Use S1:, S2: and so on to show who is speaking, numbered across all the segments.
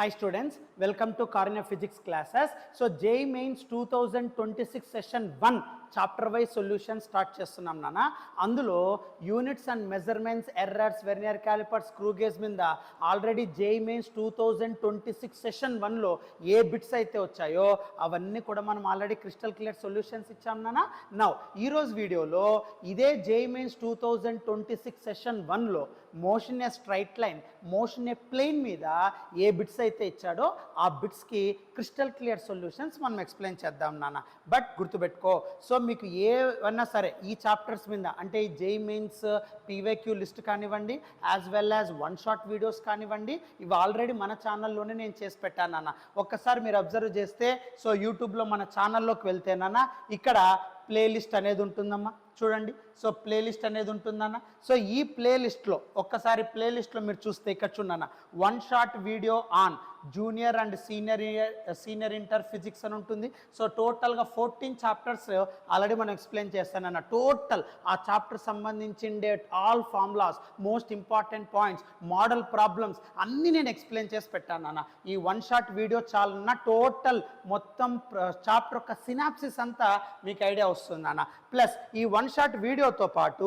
S1: Hi students, welcome to Karunya Physics classes. So JEE Mains 2026 session 1 chapter wise solution start చేస్తున్నాం నాన్న. అందులో units and measurements, errors, vernier calliper, screw gauge మీద already JEE Mains 2026 session 1లో ఏ bits అయితే వచ్చాయో అవన్నీ కూడా మనం already crystal clear solutions ఇచ్చాం నాన్న. నౌ ఈరోజు వీడియోలో ఇదే JEE Mains 2026 సెషన్ 1లో motion a straight line, motion a plane మీద ఏ బిట్స్ అయితే ఇచ్చాడో ఆ బిట్స్కి క్రిస్టల్ క్లియర్ సొల్యూషన్స్ మనం ఎక్స్ప్లెయిన్ చేద్దాం నాన్న. బట్ గుర్తుపెట్టుకో, సో మీకు ఏవన్నా సరే ఈ చాప్టర్స్ మీద అంటే ఈ JEE Mains PYQ లిస్ట్ కానివ్వండి, as well as one shot videos కానివ్వండి, ఇవి ఆల్రెడీ మన ఛానల్లోనే నేను చేసి పెట్టాను నాన్న. ఒక్కసారి మీరు అబ్జర్వ్ చేస్తే సో యూట్యూబ్లో మన ఛానల్లోకి వెళ్తేనన్నా ఇక్కడ ప్లేలిస్ట్ అనేది ఉంటుందమ్మా, చూడండి. సో ప్లేలిస్ట్ అనేది ఉంటుందన్న. సో ఈ ప్లేలిస్ట్లో ఒక్కసారి ప్లేలిస్ట్లో మీరు చూస్తే ఇక్కడ చూడన్న one shot video on junior and senior inter physics అని ఉంటుంది. సో టోటల్గా 14 చాప్టర్స్ ఆల్రెడీ మనం ఎక్స్ప్లెయిన్ చేస్తానన్న. టోటల్ ఆ చాప్టర్ సంబంధించిండే all formulas, most important points, model problems అన్నీ నేను ఎక్స్ప్లెయిన్ చేసి పెట్టాను అన్న. ఈ వన్ షాట్ వీడియో చాలన్న టోటల్ మొత్తం చాప్టర్ యొక్క సినాప్సిస్ అంతా మీకు ఐడియా వస్తుంది అన్న. ప్లస్ ఈ వన్ షాట్ వీడియోతో పాటు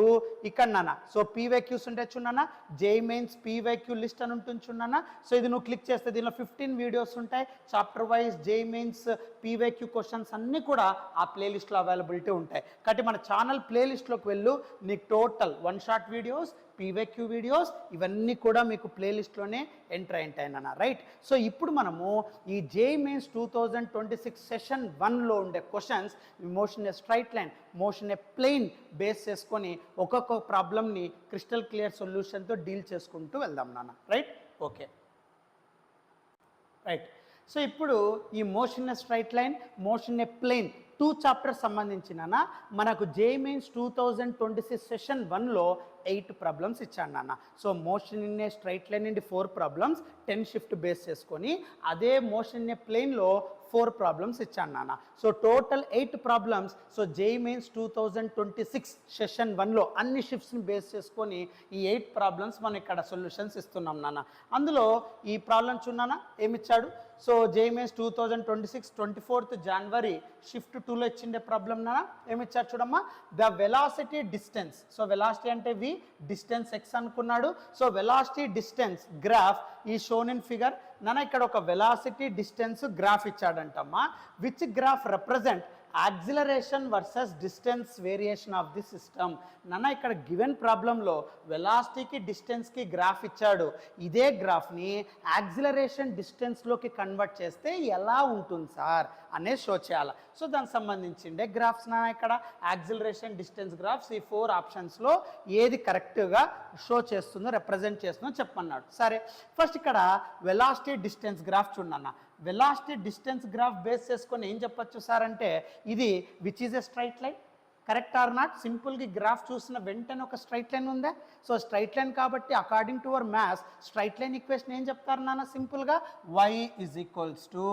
S1: ఇక్కడ నాన్న సో PYQs ఉంటే చూడన్నా, JEE Mains PYQ లిస్ట్ అని ఉంటుంది చూడన్నా. సో ఇది నువ్వు క్లిక్ చేస్తే దీనిలో 15 వీడియోస్ ఉంటాయి. Chapter wise JEE Mains PYQ questions అన్నీ కూడా ఆ ప్లేలిస్ట్లో అవైలబిలిటీ ఉంటాయి. కాబట్టి మన ఛానల్ ప్లేలిస్ట్లోకి వెళ్ళు, నీకు total one shot videos, PYQ videos ఇవన్నీ కూడా మీకు ప్లేలిస్ట్లోనే ఎంటర్ అయింటాయి నాన్న. రైట్. సో ఇప్పుడు మనము ఈ JEE Mains 2026 సెషన్ 1లో ఉండే questions motion a straight line, motion a plane base చేసుకొని ఒక్కొక్క ప్రాబ్లమ్ని క్రిస్టల్ క్లియర్ సొల్యూషన్తో డీల్ చేసుకుంటూ వెళ్దాం నాన్న. రైట్. Okay, right. సో ఇప్పుడు ఈ motion a straight line, motion a plane 2 chapters సంబంధించిన మనకు JEE Mains 2026 సెషన్ 1లో 8 ప్రాబ్లమ్స్ ఇచ్చాను నాన్న. So motion in a straight line నుండి 4 ప్రాబ్లమ్స్ 10 షిఫ్ట్ బేస్ చేసుకొని, అదే మోషన్ ఇన్ ఏ ప్లేన్లో 4 ప్రాబ్లమ్స్ ఇచ్చాను నాన్న. So total 8 problems. So JEE Mains 2026 session 1లో అన్ని షిఫ్ట్స్ని బేస్ చేసుకొని ఈ 8 ప్రాబ్లమ్స్ మనం ఇక్కడ సొల్యూషన్స్ ఇస్తున్నాం నాన్న. అందులో ఈ ప్రాబ్లమ్ చూన్నానా ఏమిచ్చాడు. So JEE Mains 2026 24th January shift 2లో ఇచ్చిండే ప్రాబ్లం నాన్న ఏమిచ్చారు చూడమ్మా. The velocity distance, so velocity అంటే v, డిస్టెన్స్ x అనుకున్నాడు. సో వెలాసిటీ డిస్టెన్స్ గ్రాఫ్ ఈ షోన్ ఇన్ ఫిగర్ నాన్న. ఇక్కడ ఒక వెలాసిటీ డిస్టెన్స్ గ్రాఫ్ ఇచ్చాడంటమ్మా. Which graph represent acceleration versus distance variation of the system నాన్న. ఇక్కడ గివెన్ ప్రాబ్లంలో వెలాసిటీకి డిస్టెన్స్కి గ్రాఫ్ ఇచ్చాడు. ఇదే గ్రాఫ్ని యాక్సిలరేషన్ డిస్టెన్స్లోకి కన్వర్ట్ చేస్తే ఎలా ఉంటుంది సార్ అనేది షో చేయాలి. సో దానికి సంబంధించిండే గ్రాఫ్స్ నాన్న. ఇక్కడ యాక్సిలరేషన్ డిస్టెన్స్ గ్రాఫ్స్ ఈ 4 ఆప్షన్స్లో ఏది కరెక్ట్గా షో చేస్తుందో, రిప్రజెంట్ చేస్తుందో చెప్పమన్నాడు. సరే, ఫస్ట్ ఇక్కడ వెలాసిటీ డిస్టెన్స్ గ్రాఫ్ చూడన్న. వెలాసిటీ డిస్టెన్స్ గ్రాఫ్ బేస్ చేసుకొని ఏం చెప్పొచ్చు సార్ అంటే ఇది which is a straight line, correct or not. సింపుల్గా గ్రాఫ్ చూసిన వెంటనే ఒక స్ట్రైట్ లైన్ ఉందా. సో స్ట్రైట్ లైన్ కాబట్టి according to our maths straight line equation ఏం చెప్తారు నాన్న సింపుల్గా y is equals to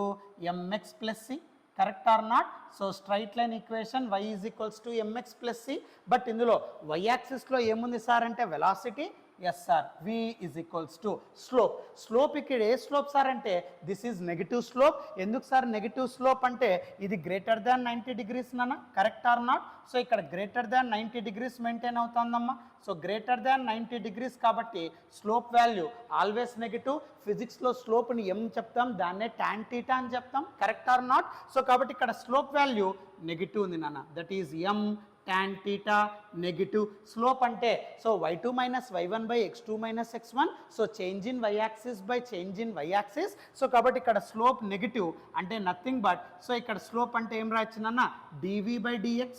S1: mx plus c, correct or not. So straight line equation y is equals to mx plus c. But ఇందులో y యాక్సిస్లో ఏముంది sir అంటే velocity. Yes sir, v is equals to slope. Slope ఇక్కడ ఏ slope sir అంటే this is negative slope. ఎందుకు sir negative slope అంటే ఇది గ్రేటర్ దాన్ 90 degrees నాన్న, కరెక్ట్ ఆర్ నాట్. సో ఇక్కడ గ్రేటర్ దాన్ 90 degrees మెయింటైన్ అవుతుందమ్మా. సో గ్రేటర్ దాన్ 90 degrees కాబట్టి స్లోప్ వాల్యూ ఆల్వేస్ నెగిటివ్. ఫిజిక్స్లో స్లోప్ని m చెప్తాం, దాన్నే tan θ అని చెప్తాం, కరెక్ట్ ఆర్ నాట్. సో కాబట్టి ఇక్కడ స్లోప్ వాల్యూ నెగిటివ్ ఉంది నాన్న, that is m tan θ negative. Slope అంటే so y2 minus y1 by x2 minus x1. So change in y axis by change in y axis. So కాబట్టి ఇక్కడ slope negative అంటే nothing but, so ఇక్కడ slope అంటే ఏం రాయొచ్చునన్నా dv by dx,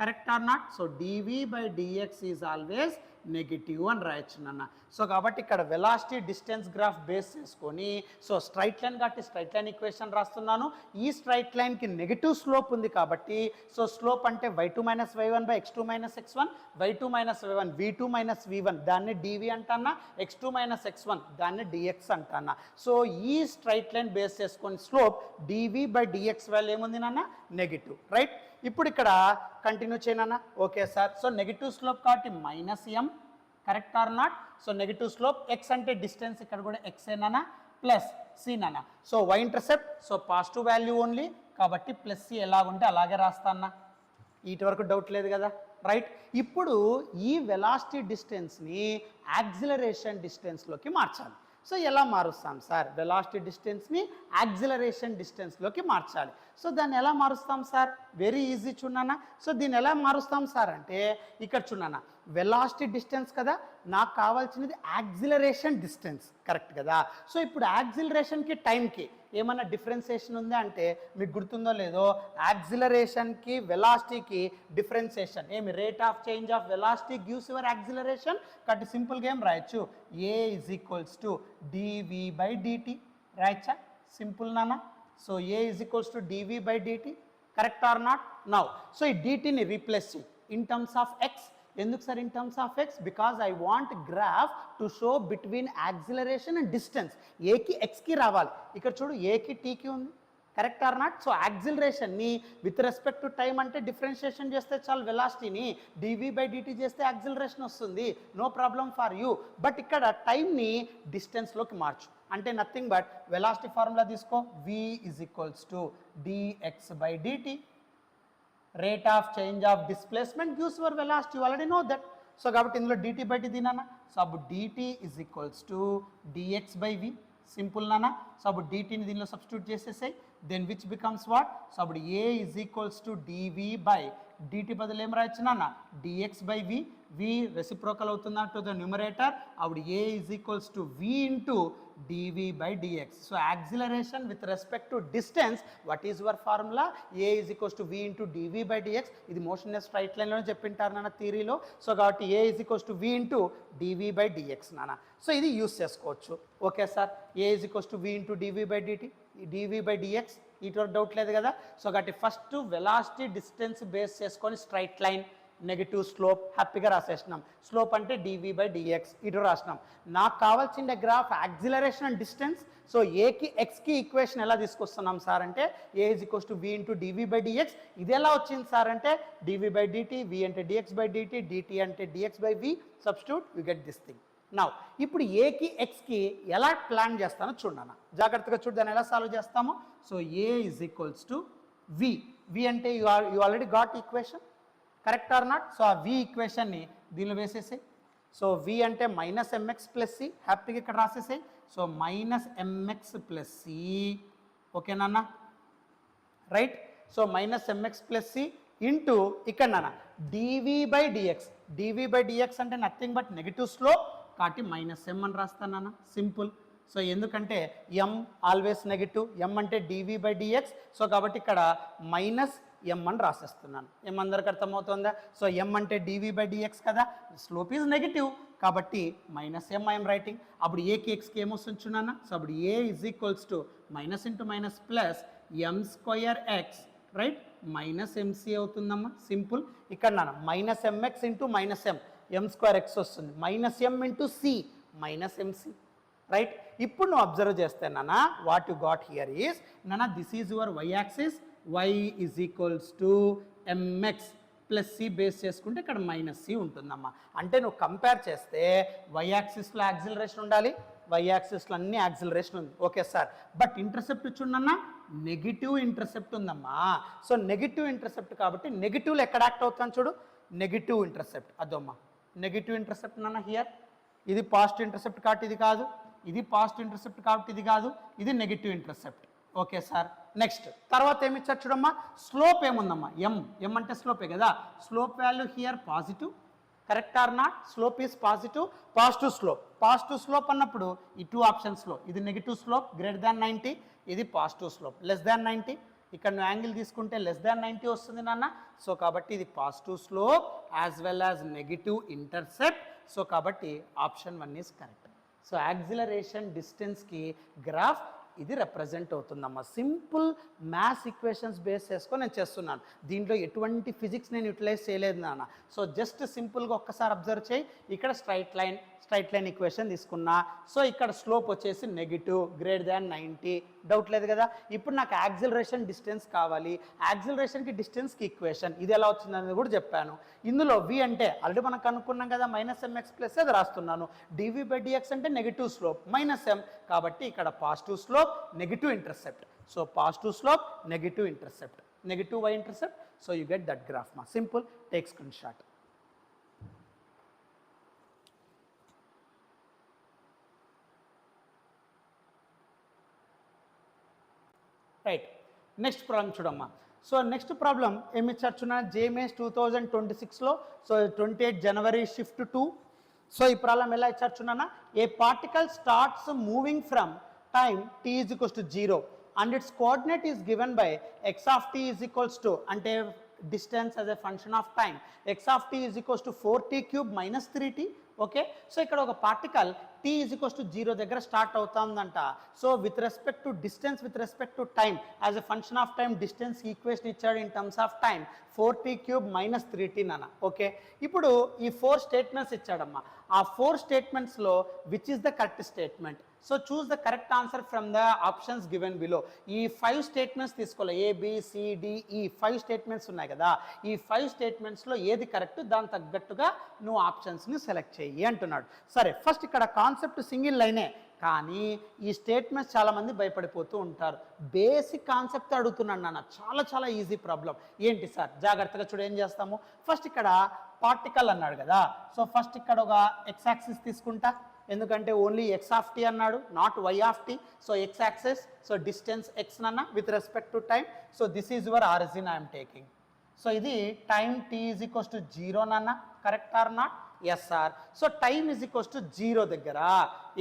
S1: correct or not. So dv by dx is always negative అని రాయొచ్చు నాన్న. సో కాబట్టి ఇక్కడ వెలాసిటీ డిస్టెన్స్ గ్రాఫ్ బేస్ చేసుకొని సో స్ట్రైట్ లైన్ కాబట్టి స్ట్రైట్ లైన్ ఈక్వేషన్ రాస్తున్నాను. ఈ స్ట్రైట్ లైన్కి నెగిటివ్ స్లోప్ ఉంది కాబట్టి సో స్లోప్ అంటే y2 minus y1 by x2 minus x1, y2 minus y1 v2 minus v1 దాన్ని dv అంటానా, x2 మైనస్ x1 దాన్ని dx అంటానా. సో ఈ స్ట్రైట్ లైన్ బేస్ చేసుకొని slope dv by dx value ఏముంది నాన్న నెగిటివ్. రైట్. ఇప్పుడు ఇక్కడ కంటిన్యూ చేయనా. Okay sir. So negative slope కాబట్టి minus m, correct or not. So negative slope x అంటే డిస్టెన్స్, ఇక్కడ కూడా x ఏనా, ప్లస్ సి నాన్న. So y intercept, so positive value only కాబట్టి ప్లస్ సి ఎలాగుంటే అలాగే రాస్తా అన్న. వీటి వరకు డౌట్ లేదు కదా, రైట్. ఇప్పుడు ఈ వెలాసిటీ డిస్టెన్స్ని యాక్సిలరేషన్ డిస్టెన్స్లోకి మార్చాలి. సో ఎలా మారుస్తాం సార్, వెలాసిటీ డిస్టెన్స్ని యాక్సిలరేషన్ డిస్టెన్స్లోకి మార్చాలి. సో దాన్ని ఎలా మారుస్తాం సార్, వెరీ ఈజీ చూడన్నా. సో దీన్ని ఎలా మారుస్తాం సార్ అంటే ఇక్కడ చూడన్నా, వెలాసిటీ డిస్టెన్స్ కదా, నాకు కావాల్సినది యాక్సిలరేషన్ డిస్టెన్స్, కరెక్ట్ కదా. సో ఇప్పుడు యాక్సిలరేషన్కి టైంకి ఏమన్నా డిఫరెన్సియేషన్ ఉందా అంటే మీకు గుర్తుందో లేదో, యాక్సిలరేషన్కి వెలాసిటీకి డిఫరెన్సియేషన్ ఏమి, rate of change of velocity gives your acceleration. కాబట్టి సింపుల్గా ఏం రాయొచ్చు, a is equals to dv by dt రాయచ్చా, సింపుల్ నాన్న. So a is equals to dv by dt, correct or not. Now so ఈ డిటిని రీప్లేస్ చేయి ఇన్ టర్మ్స్ ఆఫ్ ఎక్స్. ఎందుకు సార్ in terms of x, because I want graph to show between acceleration and distance. ఏకి ఎక్స్కి రావాలి, ఇక్కడ చూడు ఏకి టీకి ఉంది, కరెక్ట్ ఆర్ నాట్. సో యాక్సిలరేషన్ని విత్ రెస్పెక్ట్ టు టైం అంటే డిఫరెన్షియేషన్ చేస్తే చాలు, వెలాసిటీని డివి బై డిటి చేస్తే యాక్సిలరేషన్ వస్తుంది, no problem for you. But ఇక్కడ టైంని డిస్టెన్స్లోకి మార్చు అంటే నథింగ్ బట్ వెలాసిటీ ఫార్ములా తీసుకో, v is equals to dx by dt. Rate of change of displacement gives your velocity, you already know that. So కాబట్టి ఇందులో dt బై dt నాన్న. So అప్పుడు dt is equals to dx by v, simple నాన్న. So అప్పుడు dtని దీనిలో substitute చేసేసాయి, then which becomes what. So అప్పుడు a is equals to dv by dt బదులు ఏం రాయొచ్చు నాన్న, dx by v. v reciprocal అవుతుందా టు ద న్యూమరేటర్, అప్పుడు a is equals to v into dv by dx. So acceleration with respect to distance, what is your formula, a is equals to v into dv by dx. ఇది motionless straight లైన్లోనే చెప్పింటారు నాన్న థియరీలో. So కాబట్టి a is equals to v into dv by dx నాన్న. So ఇది use చేసుకోవచ్చు. Okay sir, a is equals to v into dv by dt, dv by dx, ఇటువంటి doubt లేదు కదా. సో కాబట్టి ఫస్ట్ వెలాసిటీ డిస్టెన్స్ బేస్ చేసుకొని straight line, negative slope హ్యాపీగా రాసేసినాం. Slope అంటే డివి బై డిఎక్స్ ఇటు రాసినాం. నాకు కావాల్సిన graph acceleration and distance. So ఏకి ఎక్స్కి ఈక్వేషన్ ఎలా తీసుకొస్తున్నాం సార్ అంటే a is equals to v into dv by dx. ఇది ఎలా వచ్చింది సార్ అంటే డివి బై డిటి, వి అంటే డిఎక్స్ బై డిటి, డిటి అంటే d x by v, substitute you get this thing. Now ఇప్పుడు ఏకి ఎక్స్కి ఎలా ప్లాన్ చేస్తానో చూడన్నా, జాగ్రత్తగా చూడు దాన్ని ఎలా సాల్వ్ చేస్తామో. So a is equals to v, v అంటే you already got equation, correct or not. So ఆ వి ఈక్వేషన్ని దీనిలో వేసేసాయి. సో వి అంటే మైనస్ ఎంఎక్స్ ప్లస్ సి, హ్యాపీగా ఇక్కడ రాసేసాయి. So minus mx plus c, ఓకేనా right. So minus mx plus c into ఇక్కడ నాన్న dv by dx. Dv by dx అంటే నథింగ్ బట్ నెగిటివ్ స్లోప్ కాబట్టి మైనస్ ఎం అని రాస్తానన్న, సింపుల్. సో ఎందుకంటే ఎం ఆల్వేస్ నెగిటివ్, ఎం అంటే డివి బై డిఎక్స్. సో కాబట్టి ఇక్కడ మైనస్ ఎం అని రాసేస్తున్నాను. ఎం అందరికి అర్థమవుతుందా. సో ఎం అంటే డివి బై డిఎక్స్ కదా, స్లోప్ ఈజ్ నెగిటివ్ కాబట్టి మైనస్ ఎం ఐఎమ్ రైటింగ్. అప్పుడు ఏకి ఎక్స్కి ఏమొస్తుంది చూడన్నా. సో అప్పుడు a is equals to minus into minus plus m square x, right, minus mc అవుతుందమ్మా, సింపుల్. ఇక్కడ నాన్న minus mx into minus m, m square x వస్తుంది, minus m into c minus mc, right. ఇప్పుడు నువ్వు observe చేస్తే నాన్న what you got here is నాన్న this is your y axis, y is equals to m x plus c base చేసుకుంటే ఇక్కడ minus c ఉంటుందమ్మా. అంటే నువ్వు కంపేర్ చేస్తే వై యాక్సిస్లో యాక్సిలరేషన్ ఉండాలి, వై యాక్సిస్లో అన్ని యాక్సిలరేషన్ ఉంది, ఓకే సార్. బట్ ఇంటర్సెప్ట్ చూడన్నా నెగిటివ్ ఇంటర్సెప్ట్ ఉందమ్మా. సో నెగిటివ్ ఇంటర్సెప్ట్ కాబట్టి నెగిటివ్లో ఎక్కడ యాక్ట్ అవుతాను చూడు, నెగిటివ్ ఇంటర్సెప్ట్ అదమ్మా, నెగిటివ్ ఇంటర్సెప్ట్ నాన్న హియర్. ఇది పాజిటివ్ ఇంటర్సెప్ట్ కాబట్టి ఇది కాదు, ఇది పాజిటివ్ ఇంటర్సెప్ట్ కాబట్టి ఇది కాదు, ఇది negative intercept, okay sir. Next తర్వాత ఏమి ఇచ్చారు చూడమ్మా, స్లోప్ ఏముందమ్మా, ఎం, ఎం అంటే స్లోపే కదా. Slope value here positive, correct or not. Slope is positive, positive slope. Positive slope అన్నప్పుడు ఈ టూ ఆప్షన్స్లో ఇది నెగిటివ్ స్లోప్ గ్రేటర్ దాన్ 90, ఇది పాజిటివ్ స్లోప్ లెస్ దాన్ 90. ఇక్కడ నువ్వు యాంగిల్ తీసుకుంటే లెస్ దాన్ 90 వస్తుంది నాన్న. సో కాబట్టి ఇది positive slope as well as negative intercept. So కాబట్టి option 1 is correct. So acceleration డిస్టెన్స్కి గ్రాఫ్ ఇది రిప్రజెంట్ అవుతుందమ్మా. సింపుల్ మ్యాథ్స్ ఈక్వేషన్స్ బేస్ చేసుకొని నేను చేస్తున్నాను, దీంట్లో ఎటువంటి ఫిజిక్స్ నేను యూటిలైజ్ చేయలేదు నాన్న. సో జస్ట్ సింపుల్గా ఒక్కసారి అబ్జర్వ్ చేయి. ఇక్కడ స్ట్రైట్ లైన్ ఈక్వేషన్ తీసుకున్నా. సో ఇక్కడ స్లోప్ వచ్చేసి నెగిటివ్ గ్రేటర్ దాన్ 90, డౌట్ లేదు కదా. ఇప్పుడు నాకు యాక్సిలరేషన్ డిస్టెన్స్ కావాలి, యాక్సిలరేషన్కి డిస్టెన్స్కి ఈక్వేషన్ ఇది ఎలా వచ్చిందనేది కూడా చెప్పాను. ఇందులో v అంటే ఆల్రెడీ మనం కనుక్కున్నాం కదా, -mx ప్లస్ అది రాస్తున్నాను. dv/dx అంటే నెగిటివ్ స్లోప్ -m, కాబట్టి ఇక్కడ positive slope negative intercept. So positive slope negative intercept, negative y intercept. So you get that graph మా. Simple, take screen shot. Right, next problem చూడమ్మా. So next problem ఏమి ఇచ్చారు చూడండి, JMAS 2026లో. So 28 January shift 2. So ఈ ప్రాబ్లం ఎలా ఇచ్చారు చూడన్నా, a particle starts moving from time t is equals to 0 and its coordinate is given by x of t is equals to, అంటే distance as a function of time, x of t is equals to 4t cube minus 3t. Okay, so ఇక్కడ ఒక particle t is equals to 0 దగ్గర start అవుతుందంట. సో with respect to distance, with respect to time, as a function of time distance equation ఇచ్చాడు in terms of time 4t cube minus 3t నాన్న. Okay, ఇప్పుడు ఈ 4 statements ఇచ్చాడమ్మా. ఆ 4 స్టేట్మెంట్స్లో which is the correct statement? So choose the correct answer from the options given below. ఈ 5 statements తీసుకోవాలి, ABCDE 5 statements ఉన్నాయి కదా. ఈ 5 స్టేట్మెంట్స్లో ఏది కరెక్ట్, దాని తగ్గట్టుగా నువ్వు ఆప్షన్స్ని సెలెక్ట్ చేయి అంటున్నాడు. సరే, ఫస్ట్ ఇక్కడ కాన్సెప్ట్ సింగిల్ లైనే, కానీ ఈ స్టేట్మెంట్స్ చాలామంది భయపడిపోతూ ఉంటారు. బేసిక్ కాన్సెప్ట్ అడుగుతున్నాను నాన్న, చాలా చాలా ఈజీ ప్రాబ్లం. ఏంటి సార్, జాగ్రత్తగా చూడ, ఏం చేస్తాము. ఫస్ట్ ఇక్కడ పార్టికల్ అన్నాడు కదా. సో ఫస్ట్ ఇక్కడ ఒక x యాక్సిస్ తీసుకుంటా, ఎందుకంటే ఓన్లీ x ఆఫ్ t అన్నాడు, not y of t. So x axis, so distance x నన్న with respect to time. So this is your origin I'm taking. So ఇది time t is equals to 0 నన్న, correct or not? Yes sir. So time is equals to 0 దగ్గర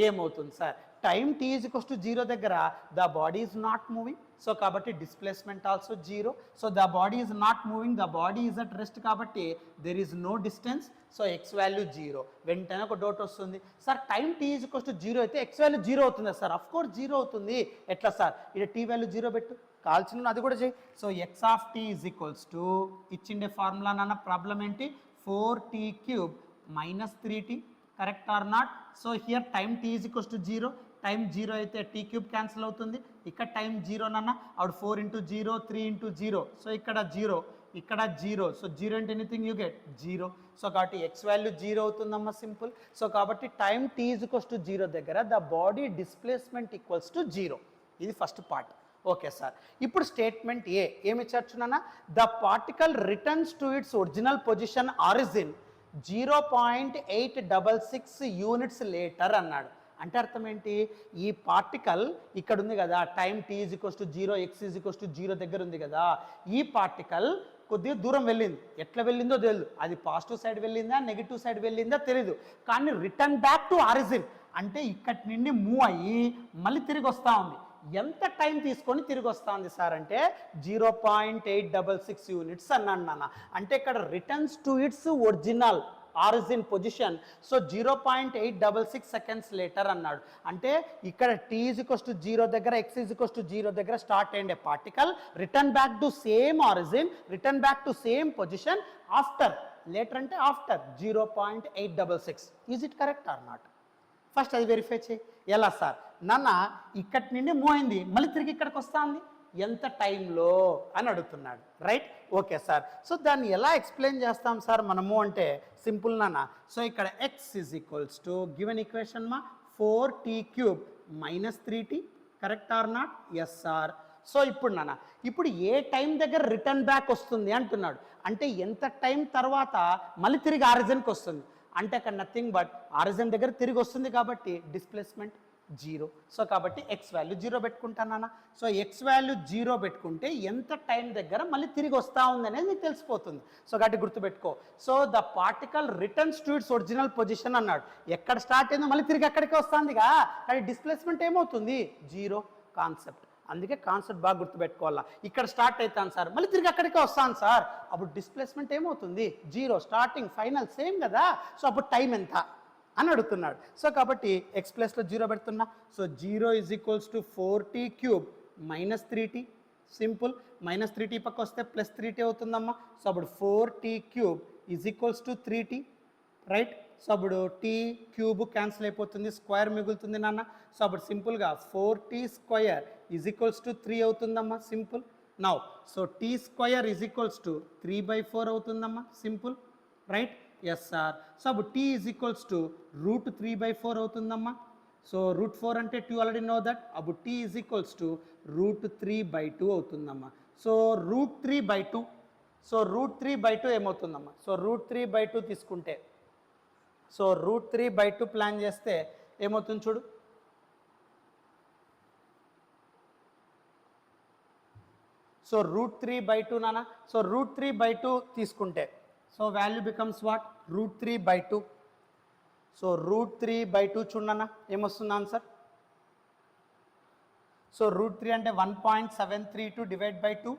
S1: ఏమవుతుంది sir? Time t is equals to 0 దగ్గర the body is not moving. So కాబట్టి displacement also 0. So the body is not moving, the body is at rest, కాబట్టి there is no distance. So x value 0. వెంటనే ఒక doubt వస్తుంది, sir time t is equals to 0 అయితే x value 0 అవుతుందా sir? Of course 0 అవుతుంది. ఎట్లా sir? ఇక్కడ t value 0 పెట్టు, కాల్చిన అది కూడా చేయి. So x of t is equals to ఇచ్చిండే ఫార్ములా నాన్న, ప్రాబ్లం ఏంటి? 4t cube minus 3t, correct or not? So here time t is equals to 0. Time 0 అయితే t క్యూబ్ క్యాన్సిల్ అవుతుంది. ఇక్కడ టైం 0 నన్న, అప్పుడు 4 ఇంటూ 0, 3 ఇంటూ 0. సో ఇక్కడ 0, ఇక్కడ 0. సో 0 అంటే ఎనీథింగ్ యూ గెట్ 0. సో కాబట్టి x వాల్యూ 0 అవుతుందమ్మా, సింపుల్. సో కాబట్టి time t is equals to 0 దగ్గర the body displacement equals to 0. ఇది ఫస్ట్ పార్ట్. ఓకే సార్, ఇప్పుడు స్టేట్మెంట్ ఏ ఏమి ఇచ్చారుచున్నా, the particle returns to its original position origin 0.866 units later అన్నాడు. అంటే అర్థం ఏంటి? ఈ పార్టికల్ ఇక్కడ ఉంది కదా, time t is equals to 0, x is equals to 0 దగ్గర ఉంది కదా. ఈ పార్టికల్ కొద్దిగా దూరం వెళ్ళింది, ఎట్లా వెళ్ళిందో తెలియదు, అది పాజిటివ్ సైడ్ వెళ్ళిందా నెగిటివ్ సైడ్ వెళ్ళిందా తెలియదు, కానీ రిటర్న్ బ్యాక్ టు ఆరిజిన్ అంటే ఇక్కడి నుండి మూవ్ అయ్యి మళ్ళీ తిరిగి వస్తూ ఉంది. ఎంత టైం తీసుకొని తిరిగి వస్తుంది సార్ అంటే 0.866 యూనిట్స్ అన్నాను నాన్న. అంటే ఇక్కడ returns to its original origin position. So 0.866 seconds later అన్నాడు. అంటే ఇక్కడ t ఈజ్ ఈక్వల్స్ టు 0 దగ్గర, x ఈజ్ ఈక్వల్స్ టు 0 దగ్గర స్టార్ట్ అయ్యే particle return back to same origin, return back to same position after, later అంటే after 0.866. Is it correct or not? First అది verify చేయి. ఎలా సార్? నాన్న ఇక్కడి నుండి మూవ్ అయింది, మళ్ళీ తిరిగి ఇక్కడికి వస్తా ఉంది, ఎంత టైంలో అని అడుగుతున్నాడు. Right, okay sir. సో దాన్ని ఎలా ఎక్స్ప్లెయిన్ చేస్తాం సార్ మనము అంటే సింపుల్ నాన్న. సో ఇక్కడ x is equals to given equation మా 4t cube minus 3t, correct or not? Yes sir. So ఇప్పుడు నాన్న, ఇప్పుడు ఏ టైం దగ్గర రిటర్న్ బ్యాక్ వస్తుంది అంటున్నాడు, అంటే ఎంత టైం తర్వాత మళ్ళీ తిరిగి ఆరిజిన్కి వస్తుంది, అంటే అక్కడ నథింగ్ బట్ ఆరిజిన్ దగ్గర తిరిగి వస్తుంది కాబట్టి డిస్ప్లేస్మెంట్ 0. సో కాబట్టి x వాల్యూ 0 పెట్టుకుంటానా. సో x వాల్యూ 0 పెట్టుకుంటే ఎంత టైం దగ్గర మళ్ళీ తిరిగి వస్తూ ఉంది అనేది నీకు తెలిసిపోతుంది. సో కాబట్టి గుర్తుపెట్టుకో. So the particle returns to its original position అన్నాడు, ఎక్కడ స్టార్ట్ అయిందో మళ్ళీ తిరిగి అక్కడికి వస్తుందిగా, కానీ డిస్ప్లేస్మెంట్ ఏమవుతుంది? 0 కాన్సెప్ట్. అందుకే కాన్సెప్ట్ బాగా గుర్తుపెట్టుకోవాలా. ఇక్కడ స్టార్ట్ అవుతాను సార్, మళ్ళీ తిరిగి అక్కడికే వస్తాను సార్, అప్పుడు డిస్ప్లేస్మెంట్ ఏమవుతుంది? 0. స్టార్టింగ్ ఫైనల్ సేమ్ కదా. సో అప్పుడు టైం ఎంత అని అడుగుతున్నాడు. సో కాబట్టి x ప్లస్లో 0 పెడుతున్నా. So 0 is equals to 4t cube minus 3t. Simple, minus 3t పక్క వస్తే ప్లస్ 3t అవుతుందమ్మా. సో అప్పుడు 4t cube is equals to 3t. Right, so అప్పుడు టీ క్యూబ్ క్యాన్సిల్ అయిపోతుంది, స్క్వేర్ మిగులుతుంది నాన్న. సో అప్పుడు సింపుల్గా 4t square is equals to 3 అవుతుందమ్మా, simple. Now so tea square is equals to 3/4 అవుతుందమ్మా, simple, right. Yes sir. So అప్పుడు t is equals to √3/4 అవుతుందమ్మా. సో √4 అంటే 2 ఆల్రెడీ నో దట్. అప్పుడు టీ ఈజ్ ఈక్వల్స్ టు √3/2 అవుతుందమ్మా. So √3/2, so √3/2 ఏమవుతుందమ్మా? So √3/2 తీసుకుంటే, so √3/2 plan చేస్తే ఏమవుతుంది చూడు. సో √3/2 నాన్న. సో √3/2 తీసుకుంటే so value becomes what? √3/2. So √3/2 చూడన్న ఏమొస్తుంది ఆన్సర్? సో √3 అంటే 1.732 divide by 2,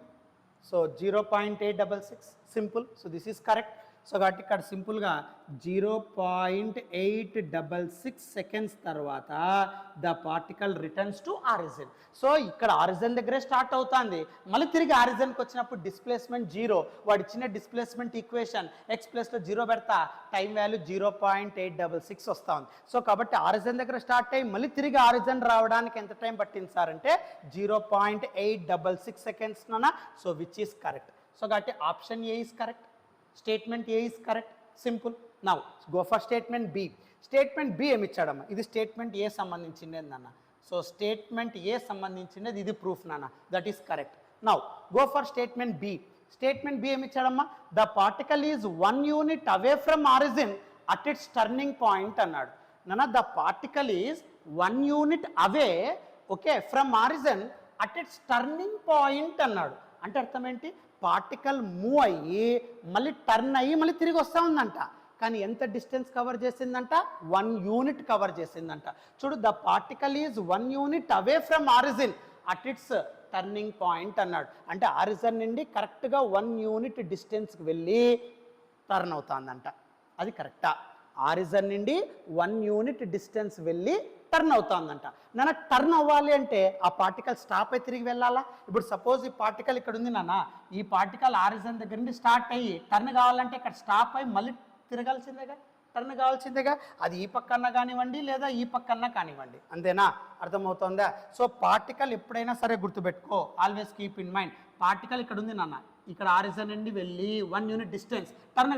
S1: so 0.866, simple. So this is correct. So కాబట్టి ఇక్కడ సింపుల్గా 0.866 సెకండ్స్ తర్వాత the particle returns to origin. So ఇక్కడ ఆరిజిన్ దగ్గరే స్టార్ట్ అవుతుంది, మళ్ళీ తిరిగి ఆరిజిన్కి వచ్చినప్పుడు డిస్ప్లేస్మెంట్ 0. వాడు ఇచ్చిన డిస్ప్లేస్మెంట్ ఈక్వేషన్ ఎక్స్ ప్లస్లో 0 పెడతా టైం వాల్యూ 0.866 వస్తూ ఉంది. సో కాబట్టి ఆరిజిన్ దగ్గర స్టార్ట్ అయ్యి మళ్ళీ తిరిగి ఆరిజిన్ రావడానికి ఎంత టైం పట్టింది సార్ అంటే 0.866 సెకండ్స్ నాన్న. So which is correct. So కాబట్టి option A is correct, statement A is correct, simple. Now go for statement B. Statement B ఏమి ఇచ్చాడమ్మా? ఇది స్టేట్మెంట్ ఏ సంబంధించింది నాన్న. సో స్టేట్మెంట్ ఏ సంబంధించినది, ఇది ప్రూఫ్ నాన్న, that is correct. Now go for statement B. Statement B ఏమి ఇచ్చాడమ్మా? The particle is 1 unit away from origin at its turning point అన్నాడు నాన్న. The particle is 1 unit away, okay, from origin at its turning point అన్నాడు. అంటే అర్థం ఏంటి? Particle move అయ్యి మళ్ళీ టర్న్ అయ్యి మళ్ళీ తిరిగి వస్తూ ఉందంట. కానీ ఎంత డిస్టెన్స్ కవర్ చేసిందంట? 1 యూనిట్ కవర్ చేసిందంట. చూడు, the particle is 1 unit away from origin at its turning point అన్నాడు. అంటే ఆరిజిన్ నుండి కరెక్ట్గా 1 యూనిట్ డిస్టెన్స్కి వెళ్ళి టర్న్ అవుతుందంట. అది కరెక్టా? ఆరిజిన్ నుండి 1 యూనిట్ డిస్టెన్స్ వెళ్ళి టర్న్ అవుతుందంట. నాన్న టర్న్ అవ్వాలి అంటే ఆ పార్టికల్ స్టాప్ అయి తిరిగి వెళ్ళాలా? ఇప్పుడు సపోజ్ ఈ పార్టికల్ ఇక్కడ ఉంది నాన్న, ఈ పార్టికల్ ఆరిజిన్ దగ్గర నుండి స్టార్ట్ అయ్యి టర్న్ కావాలంటే ఇక్కడ స్టాప్ అయ్యి మళ్ళీ తిరగాల్సిందేగా, టర్న్ కావాల్సిందేగా. అది ఈ పక్కన కానివ్వండి లేదా ఈ పక్కన కానివ్వండి, అంతేనా? అర్థమవుతుందా? సో పార్టికల్ ఎప్పుడైనా సరే గుర్తుపెట్టుకో, always keep in mind. Particle ఇక్కడ ఉంది నాన్న, ఇక్కడ ఆరిజిన్ నుండి వెళ్ళి 1 యూనిట్ డిస్టెన్స్ టర్న్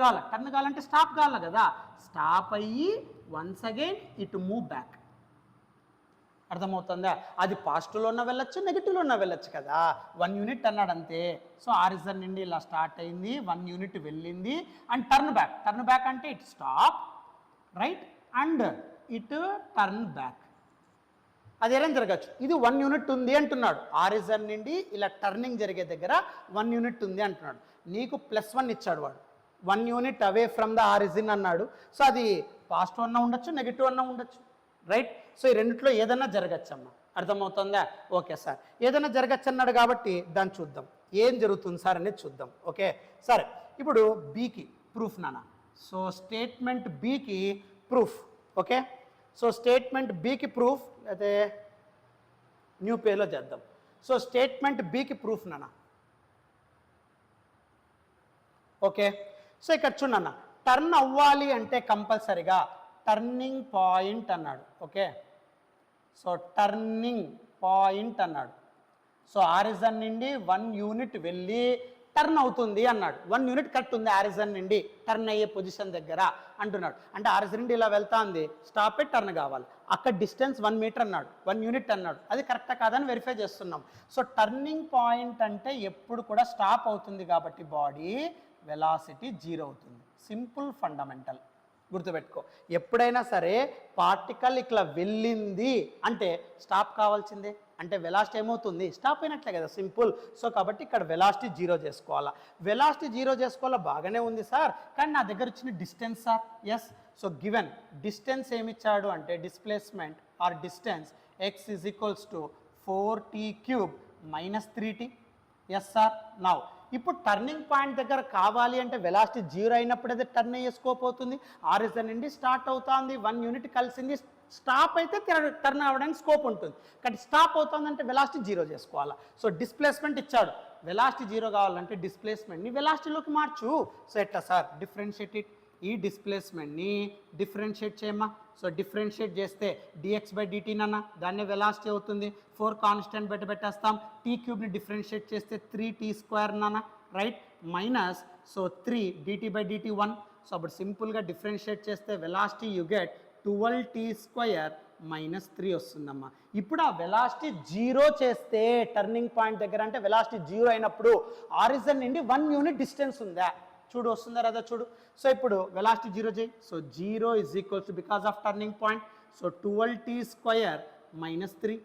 S1: కావాలంటే స్టాప్ కావాలి కదా. స్టాప్ అయ్యి once again it move back. అర్థమవుతుందా? అది పాజిటివ్లో ఉన్న వెళ్ళొచ్చు, నెగిటివ్లో ఉన్న వెళ్ళొచ్చు కదా. 1 యూనిట్ అన్నాడు అంతే. సో ఆరిజిన్ నుండి ఇలా స్టార్ట్ అయింది, 1 యూనిట్ వెళ్ళింది అండ్ టర్న్ బ్యాక్ అంటే it stop, right, and it turn back. అది ఎలా జరగచ్చు? ఇది 1 యూనిట్ ఉంది అంటున్నాడు, ఆరిజిన్ నుండి ఇలా టర్నింగ్ జరిగే దగ్గర 1 యూనిట్ ఉంది అంటున్నాడు. నీకు +1 ఇచ్చాడు వాడు, 1 unit away from the origin అన్నాడు. సో అది పాజిటివ్ అన్నా ఉండొచ్చు, నెగిటివ్ అన్నా ఉండొచ్చు, రైట్. సో ఈ రెండిట్లో ఏదన్నా జరగచ్చమ్మా. అర్థమవుతుందా? ఓకే సార్, ఏదైనా జరగచ్చు అన్నాడు కాబట్టి దాన్ని చూద్దాం, ఏం జరుగుతుంది సార్ అనేది చూద్దాం. ఓకే సరే, ఇప్పుడు బీకి ప్రూఫ్ నాన్న. సో స్టేట్మెంట్ బీకి ప్రూఫ్. ఓకే, సో స్టేట్మెంట్ బీకి ప్రూఫ్ అయితే న్యూ పేలో చేద్దాం. సో స్టేట్మెంట్ బీకి ప్రూఫ్ నాన్న. ఓకే, సో ఇక్కడ చూడన్న, టర్న్ అవ్వాలి అంటే కంపల్సరిగా టర్నింగ్ పాయింట్ అన్నాడు. ఓకే, సో టర్నింగ్ పాయింట్ అన్నాడు. సో ఆరిజిన్ నుండి 1 యూనిట్ వెళ్ళి టర్న్ అవుతుంది అన్నాడు. 1 యూనిట్ కరెక్ట్ ఉంది ఆరిజిన్ నుండి టర్న్ అయ్యే పొజిషన్ దగ్గర అంటున్నాడు. అంటే ఆరిజిన్ నుండి ఇలా వెళ్తా ఉంది, స్టాప్ అయి టర్న్ కావాలి. అక్కడ డిస్టెన్స్ 1 మీటర్ అన్నాడు, 1 యూనిట్ అన్నాడు. అది కరెక్టా కాదని వెరిఫై చేస్తున్నాం. సో టర్నింగ్ పాయింట్ అంటే ఎప్పుడు కూడా స్టాప్ అవుతుంది కాబట్టి బాడీ వెలాసిటీ 0 అవుతుంది. సింపుల్ ఫండమెంటల్ గుర్తుపెట్టుకో. ఎప్పుడైనా సరే పార్టికల్ ఇట్లా వెళ్ళింది అంటే స్టాప్ కావాల్సిందే, అంటే వెలాసిటీ ఏమవుతుంది? స్టాప్ అయినట్లే కదా, సింపుల్. సో కాబట్టి ఇక్కడ వెలాసిటీ 0 చేసుకోవాలా. వెలాసిటీ 0 చేసుకోవాలా, బాగానే ఉంది సార్, కానీ నా దగ్గర వచ్చిన distance sir. Yes, so given distance ఏమిచ్చాడు అంటే displacement or distance x is equals to 4t³ - 3t. Yes sir. Now ఇప్పుడు టర్నింగ్ పాయింట్ దగ్గర కావాలి అంటే వెలాసిటీ 0 అయినప్పుడు అయితే టర్న్ అయ్యే స్కోప్ అవుతుంది. ఆరిజిన్ నుండి స్టార్ట్ అవుతుంది, 1 యూనిట్ కలిసింది, స్టాప్ అయితే టర్న్ అవ్వడానికి స్కోప్ ఉంటుంది. కానీ స్టాప్ అవుతుందంటే వెలాసిటీ 0 చేసుకోవాలా. సో డిస్ప్లేస్మెంట్ ఇచ్చాడు, వెలాసిటీ 0 కావాలంటే డిస్ప్లేస్మెంట్ని వెలాసిటీలోకి మార్చు. సో ఎట్లా సార్? Differentiate it. ఈ డిస్ప్లేస్మెంట్ని డిఫరెన్షియేట్ చేయమ్మా. సో డిఫరెన్షియేట్ చేస్తే dx/dt నాన్న, దాన్ని వెలాసిటీ అవుతుంది. 4 కాన్స్టెంట్ పెట్టేస్తాం. t³ ని డిఫరెన్షియేట్ చేస్తే 3t² నాన్న, right, minus so 3 dt/dt 1. So అప్పుడు సింపుల్గా డిఫరెన్షియేట్ చేస్తే velocity you get 12t² minus 3 వస్తుందమ్మా. ఇప్పుడు ఆ వెలాసిటీ 0 చేస్తే టర్నింగ్ పాయింట్ దగ్గర, అంటే వెలాసిటీ 0 అయినప్పుడు ఆరిజిన్ నుండి 1 యూనిట్ డిస్టెన్స్ ఉందా చూడు, వస్తుందా రాదా చూడు. సో ఇప్పుడు వెలాసిటీ 0 చేయి. So 0 is equals to because of turning point, so 12t² minus 3,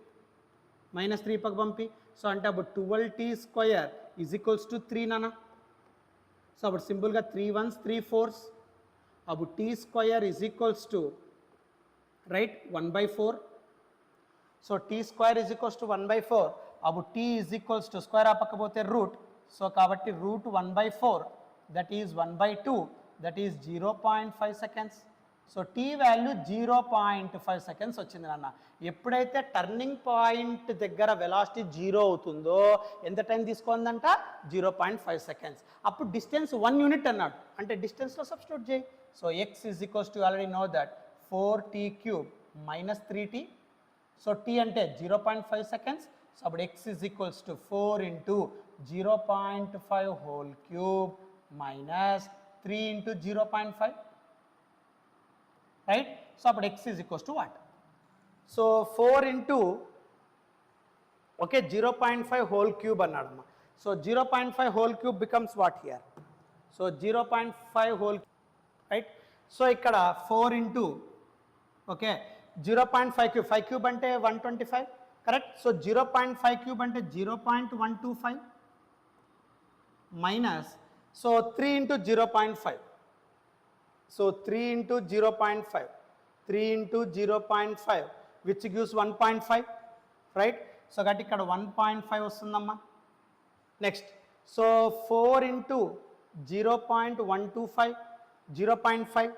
S1: minus 3 పక్క పంపి. సో అంటే అప్పుడు 12t² ఈజ్ ఈక్వల్స్ టు 3 నాన్న. సో అప్పుడు సింపుల్గా 3 1s 3 4s, అప్పుడు t² is equals to right 1/4. So t² is equals to 1/4, అప్పుడు t is equals to square ఆ పక్క పోతే రూట్. సో కాబట్టి root 1/4 that is 1/2, that is 0.5 seconds. So t value 0.5 seconds వచ్చింది నాన్న. ఎప్పుడైతే టర్నింగ్ పాయింట్ దగ్గర వెలాసిటీ 0 అవుతుందో ఎంత టైం తీసుకుందంట, 0.5 సెకండ్స్. అప్పుడు డిస్టెన్స్ 1 యూనిట్ అన్నాడు, అంటే డిస్టెన్స్లో సబ్స్టిట్యూట్ చేయి. So x is equals to already know that 4t³ minus 3t. So t అంటే 0.5 సెకండ్స్. సో అప్పుడు x is equals to 4 into 0.5 whole cube minus 3 into 0.5, right. So అప్పుడు x is equals to what. So 4 into okay 0.5 whole cube అన్నాడమ్మా. So 0.5 whole cube becomes what here. So 0.5 whole, right. So ఇక్కడ 4 into okay 0.5 cube, 5 cube అంటే 125, correct. So 0.5 cube అంటే 0.125 minus so 3 into 0.5. So 3 into 0.5, 3 into 0.5 which gives 1.5, right. So కాబట్టి ఇక్కడ 1.5 వస్తుందమ్మా. Next so 4 into 0.125, 0.5,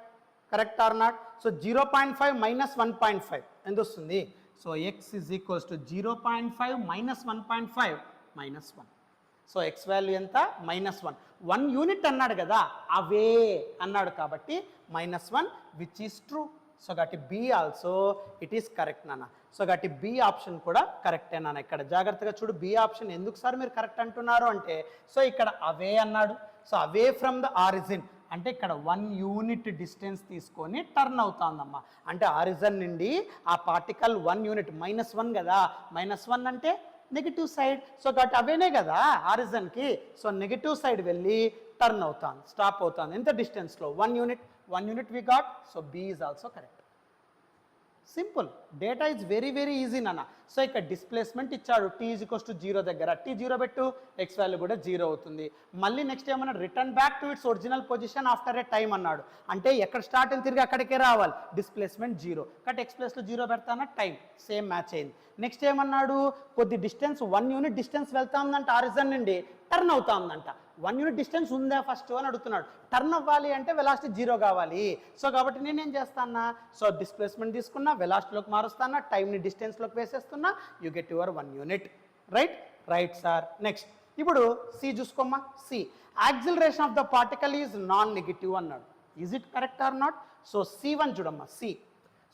S1: correct or not. So 0.5 minus 1.5 ఎంత వస్తుంది. So x is equals to 0.5 minus 1.5 minus 1. So x value ఎంత, -1. 1 unit అన్నాడు కదా, అవే అన్నాడు కాబట్టి -1 విచ్ ఈస్ ట్రూ. సో కాబట్టి be also it is correct నాన్న. సో కాబట్టి బి ఆప్షన్ కూడా కరెక్టే నాన్న. ఇక్కడ జాగ్రత్తగా చూడు, బి ఆప్షన్ ఎందుకు సార్ మీరు కరెక్ట్ అంటున్నారు అంటే, సో ఇక్కడ అవే అన్నాడు. So away from the origin అంటే ఇక్కడ 1 యూనిట్ డిస్టెన్స్ తీసుకొని టర్న్ అవుతుందమ్మా. అంటే ఆరిజిన్ నుండి ఆ పార్టికల్ 1 యూనిట్, -1 కదా, -1 అంటే నెగిటివ్ సైడ్. సో కాబట్టి అవేనే కదా ఆరిజిన్కి. సో నెగిటివ్ సైడ్ వెళ్ళి టర్న్ అవుతాను, స్టాప్ అవుతాను. ఎంత డిస్టెన్స్లో, 1 unit. 1 unit we got. So B is also correct. Simple, data is very very easy నాన్న. సో ఇక్కడ డిస్ప్లేస్మెంట్ ఇచ్చాడు t ఈజ్ ఈక్వల్స్ టు 0 దగ్గర, t 0 పెట్టు, x వాల్యూ కూడా 0 అవుతుంది. మళ్ళీ నెక్స్ట్ ఏమన్నాడు, return back to its original position after A time అన్నాడు. అంటే ఎక్కడ స్టార్ట్ అని తిరిగి అక్కడికే రావాలి, డిస్ప్లేస్మెంట్ 0. కాబట్టి x ప్లస్లో 0 పెడతానా, టైం సేమ్ మ్యాచ్ అయింది. నెక్స్ట్ ఏమన్నాడు, కొద్ది డిస్టెన్స్ 1 యూనిట్ డిస్టెన్స్ వెళ్తా ఉందంట ఆరిజిన్ నుండి, టర్న్ అవుతా ఉందంట. 1 యూనిట్ డిస్టెన్స్ ఉందా ఫస్ట్ అని అడుగుతున్నాడు. టర్న్ అవ్వాలి అంటే వెలాసిటీ 0 కావాలి. సో కాబట్టి నేనేం చేస్తానా, సో డిస్ప్లేస్మెంట్ తీసుకున్నా, వెలాసిటీలోకి మారుస్తానా, టైంని డిస్టెన్స్లోకి వేసేస్తున్నా, you get your 1 unit, right. Right sir. Next ఇప్పుడు సి చూసుకోమ్మా. C, acceleration of the particle is non negative అన్నాడు. Is it correct or not. So C1 చూడమ్మా, సి.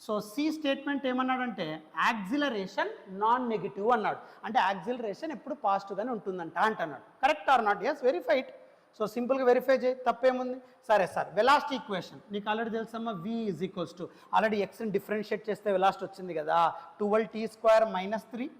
S1: సో సి స్టేట్మెంట్ ఏమన్నాడంటే యాక్సిలరేషన్ నాన్ నెగిటివ్ అన్నాడు. అంటే acceleration ఎప్పుడు పాజిటివ్గానే ఉంటుందంట అంటున్నాడు. Correct or not. Yes, verified. So సింపుల్గా వెరిఫై చేయి, తప్పేముంది. సరే సార్, వెలాసిటీ ఈక్వేషన్ నీకు ఆల్రెడీ తెలుసమ్మా, v is equals to already ఎక్స్ని differentiate చేస్తే వెలాసిటీ వచ్చింది కదా, 12t² minus 3.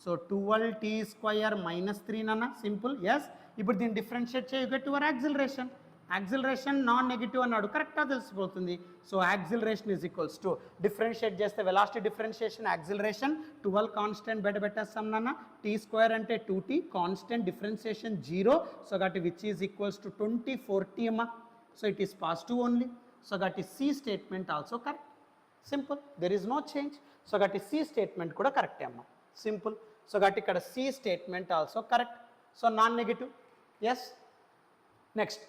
S1: So 12t² minus 3 నాన్న, సింపుల్. ఎస్, ఇప్పుడు దీన్ని డిఫరెన్షియేట్ చేయి, get your acceleration. Acceleration non negative అన్నాడు, కరెక్ట్గా తెలిసిపోతుంది. So acceleration is equals to differentiate చేస్తే వెలాసిటీ డిఫరెన్షియేషన్ యాక్సిలరేషన్ 12 కాన్స్టెంట్ పెట్టేస్తాం నాన్న. t² అంటే 2t, కాన్స్టెంట్ డిఫరెన్షియేషన్ 0. సో కాబట్టి విచ్ ఈజ్ ఈక్వల్స్ టు 20/40 అమ్మా. So it is positive only. So కాబట్టి C statement also correct. Simple, there is no change. So కాబట్టి C statement కూడా కరెక్టే అమ్మా. సింపుల్. సో కాబట్టి ఇక్కడ C statement also correct. So non negative. Yes. Next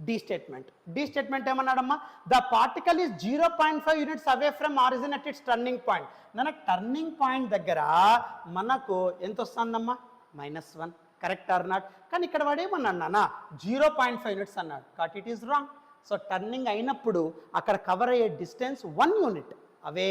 S1: D statement. D statement ఏమన్నాడమ్మా, the particle is 0.5 units away from origin at its turning point. నన్న turning point దగ్గర మనకు ఎంత వస్తుందమ్మా, -1. Correct or not. కానీ ఇక్కడ వాడు ఏమన్నాడు నాన్న, 0.5 యూనిట్స్ అన్నాడు. కాబట్టి it is wrong. So turning అయినప్పుడు అక్కడ కవర్ అయ్యే డిస్టెన్స్ 1 యూనిట్ అవే,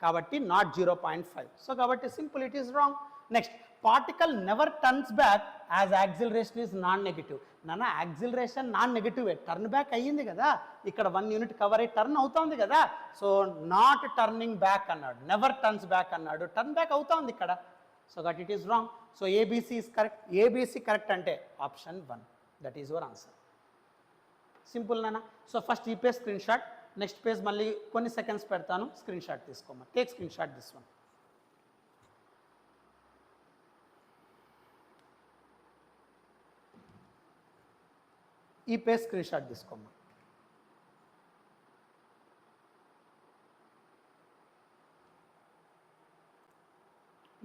S1: కాబట్టి నాట్ 0.5. సో కాబట్టి simple, it is wrong. Next, particle never turns back as acceleration is non negative. నాన్న యాక్సిలరేషన్ నాన్ నెగిటివే, టర్న్ బ్యాక్ అయ్యింది కదా, ఇక్కడ 1 యూనిట్ కవర్ అయ్యి టర్న్ అవుతుంది కదా, సో నాట్ టర్నింగ్ బ్యాక్ అన్నాడు, నెవర్ టర్న్స్ బ్యాక్ అన్నాడు, టర్న్ బ్యాక్ అవుతుంది ఇక్కడ. So that it is wrong. So ABC is correct. ABC correct అంటే option 1, that is your answer. Simple నాన్న. సో ఫస్ట్ ఈ page screen shot, next page మళ్ళీ కొన్ని seconds పెడతాను, స్క్రీన్ షాట్ తీసుకోమా. Take screen shot this one. ఈ page screenshot తీసుకోమ్మా.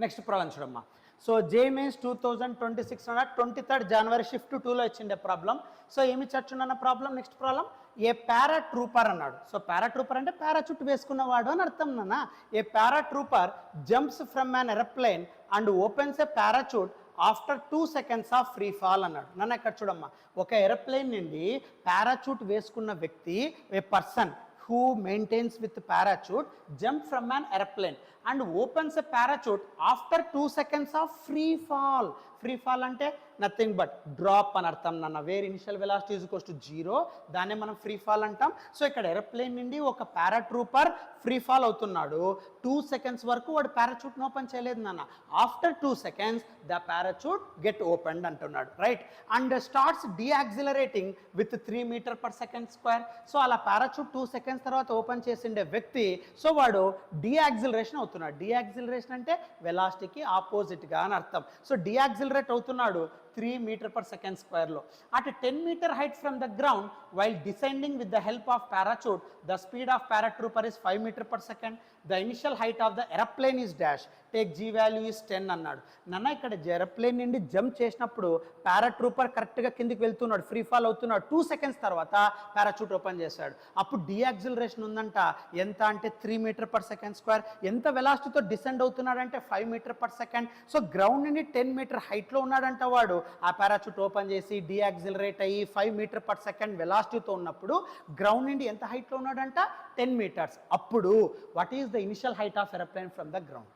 S1: Next problem చూడమ్మా. So JEE Mains 2026 23rd January shift 2లో ఇచ్చిండే ప్రాబ్లం. సో ఏమి చర్చున్న problem, next problem, a paratrooper అన్నాడు. సో పారాట్రూపర్ అంటే పారాచూట్ వేసుకున్నవాడు అని అర్థం నాన్న. A paratrooper jumps from an aeroplane and opens a parachute after 2 seconds of free fall అన్నాడు. నన్ను ఎక్కడ చూడమ్మా, ఒక ఏరోప్లేన్ నుండి పారాచూట్ వేసుకున్న వ్యక్తి, ఏ person who maintains with parachute jump from an airplane and opens a parachute after 2 seconds of free fall. Free fall అంటే nothing but drop అని అర్థం నాన్న. Where initial velocity is equals to 0, దాన్నే మనం free fall అంటాం. So ఇక్కడ aeroplane నుండి ఒక పారాట్రూపర్ ఫ్రీ ఫాల్ అవుతున్నాడు, 2 seconds వరకు వాడు పారాచూట్ని ఓపెన్ చేయలేదు నాన్న. After 2 seconds the parachute get opened అంటున్నాడు, right. And starts decelerating with 3 meters/second². So అలా పారాచూట్ 2 seconds తర్వాత ఓపెన్ చేసిండే వ్యక్తి, సో వాడు డీయాక్సిలరేషన్ అవుతున్నాడు. డీయాక్సిలరేషన్ అంటే వెలాసిటీకి ఆపోజిట్గా అని అర్థం. సో డీయాక్సిలరేట్ అవుతున్నాడు 3 meters/second² లో. At 10 meter height from the ground while descending with the help of parachute, the speed of paratrooper is 5 meters/second. The initial height of the airplane is dash. Take G value is 10 అన్నాడు. నన్న ఇక్కడ aeroplane నుండి jump చేసినప్పుడు పారాట్రూపర్ కరెక్ట్గా కిందికి వెళ్తున్నాడు, free fall అవుతున్నాడు. 2 seconds తర్వాత పారాచూట్ ఓపెన్ చేశాడు. అప్పుడు డీయాక్సిలరేషన్ ఉందంట, ఎంత అంటే 3 meters/second². ఎంత వెలాసిటీతో డిసెండ్ అవుతున్నాడంటే 5 meters/second. సో గ్రౌండ్ నుండి 10 meter హైట్లో ఉన్నాడంట వాడు. ఆ పారాచూట్ ఓపెన్ చేసి డీయాక్సిలరేట్ అయ్యి 5 meters/second వెలాసిటీతో ఉన్నప్పుడు గ్రౌండ్ నుండి ఎంత హైట్లో ఉన్నాడంట, 10 meters. అప్పుడు what is the initial height of aeroplane from the ground.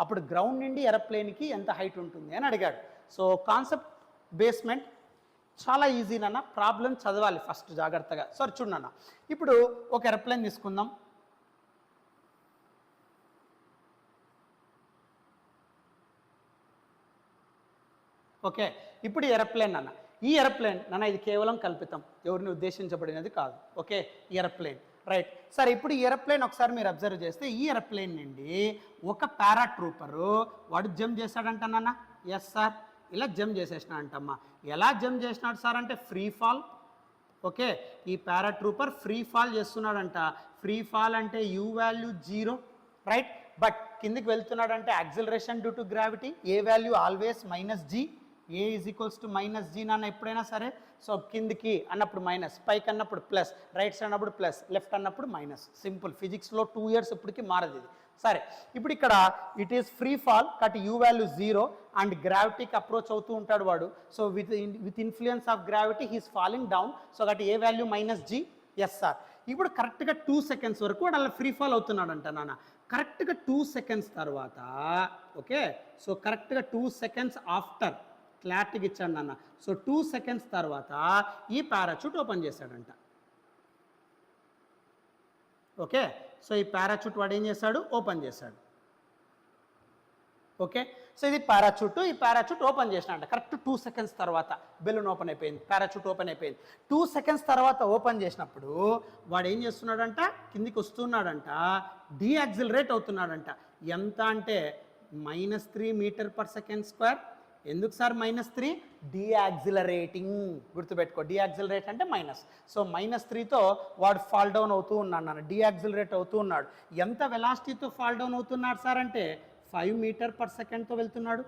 S1: అప్పుడు గ్రౌండ్ నుండి ఏరోప్లేన్కి ఎంత హైట్ ఉంటుంది అని అడిగాడు. సో కాన్సెప్ట్ బేస్మెంట్ చాలా ఈజీ నాన్న, ప్రాబ్లం చదవాలి ఫస్ట్ జాగ్రత్తగా. సరే చూడన్న, ఇప్పుడు ఒక ఏరోప్లేన్ తీసుకుందాం. ఓకే, ఇప్పుడు ఏరోప్లేన్ అన్న, ఈ ఏరోప్లేన్ నాన్న ఇది కేవలం కల్పితం, ఎవరిని ఉద్దేశించబడినది కాదు. ఓకే, ఈ ఏరోప్లేన్ రైట్. సరే, ఇప్పుడు ఈ ఏరోప్లేన్ ఒకసారి మీరు అబ్జర్వ్ చేస్తే, ఈ ఏరోప్లేన్ నుండి ఒక పారాట్రూపరు వాడు జంప్ చేశాడంట నాన్న. ఎస్ సార్, ఇలా జంప్ చేసేసిన అంటమ్మా. ఎలా జంప్ చేసినాడు సార్ అంటే ఫ్రీ ఫాల్. ఓకే, ఈ పారాట్రూపర్ ఫ్రీ ఫాల్ చేస్తున్నాడంట. ఫ్రీ ఫాల్ అంటే యూ వాల్యూ 0, రైట్. బట్ కిందికి వెళ్తున్నాడంటే acceleration due to gravity, a value always -g. A is equals to -g నాన్న ఎప్పుడైనా సరే. సో కిందికి అన్నప్పుడు మైనస్, పైకి అన్నప్పుడు ప్లస్, రైట్ సైడ్ అన్నప్పుడు ప్లస్, లెఫ్ట్ అన్నప్పుడు మైనస్. సింపుల్, ఫిజిక్స్లో 2 years ఇప్పటికి మారదు ఇది. సరే, ఇప్పుడు ఇక్కడ it is free fall, cut u value 0 and గ్రావిటీకి అప్రోచ్ అవుతూ ఉంటాడు వాడు. So with influence of gravity he's falling down. So cut a value -g. Yes sir. ఇప్పుడు కరెక్ట్గా 2 seconds వరకు వాడు అలా ఫ్రీ ఫాల్ అవుతున్నాడంట నాన్న. కరెక్ట్గా 2 seconds తర్వాత, ఓకే, సో కరెక్ట్గా 2 seconds ఆఫ్టర్ క్లారిటీకి ఇచ్చాడు నాన్న. సో 2 seconds తర్వాత ఈ పారాచూట్ ఓపెన్ చేశాడంట. ఓకే, సో ఈ పారాచూట్ వాడు ఏం చేశాడు, ఓపెన్ చేశాడు. ఓకే, సో ఇది పారాచూట్, ఈ పారాచూట్ ఓపెన్ చేసినాడంట. కరెక్ట్ 2 seconds తర్వాత బెలూన్ ఓపెన్ అయిపోయింది, పారాచూట్ ఓపెన్ అయిపోయింది. 2 seconds తర్వాత ఓపెన్ చేసినప్పుడు వాడు ఏం చేస్తున్నాడంట, కిందికి వస్తున్నాడంట, డీయాక్సిలరేట్ అవుతున్నాడంట. ఎంత అంటే -3 meters/second². ఎందుకు సార్ -3? డీయాక్సిలరేటింగ్, గుర్తుపెట్టుకో. డీయాక్సిలరేట్ అంటే మైనస్. సో -3తో వాడు ఫాల్ డౌన్ అవుతూ ఉన్నాడు నాన్న, డీయాక్సిలరేట్ అవుతూ ఉన్నాడు. ఎంత వెలాసిటీతో ఫాల్ డౌన్ అవుతున్నాడు సార్ అంటే 5 meters/second వెళ్తున్నాడు.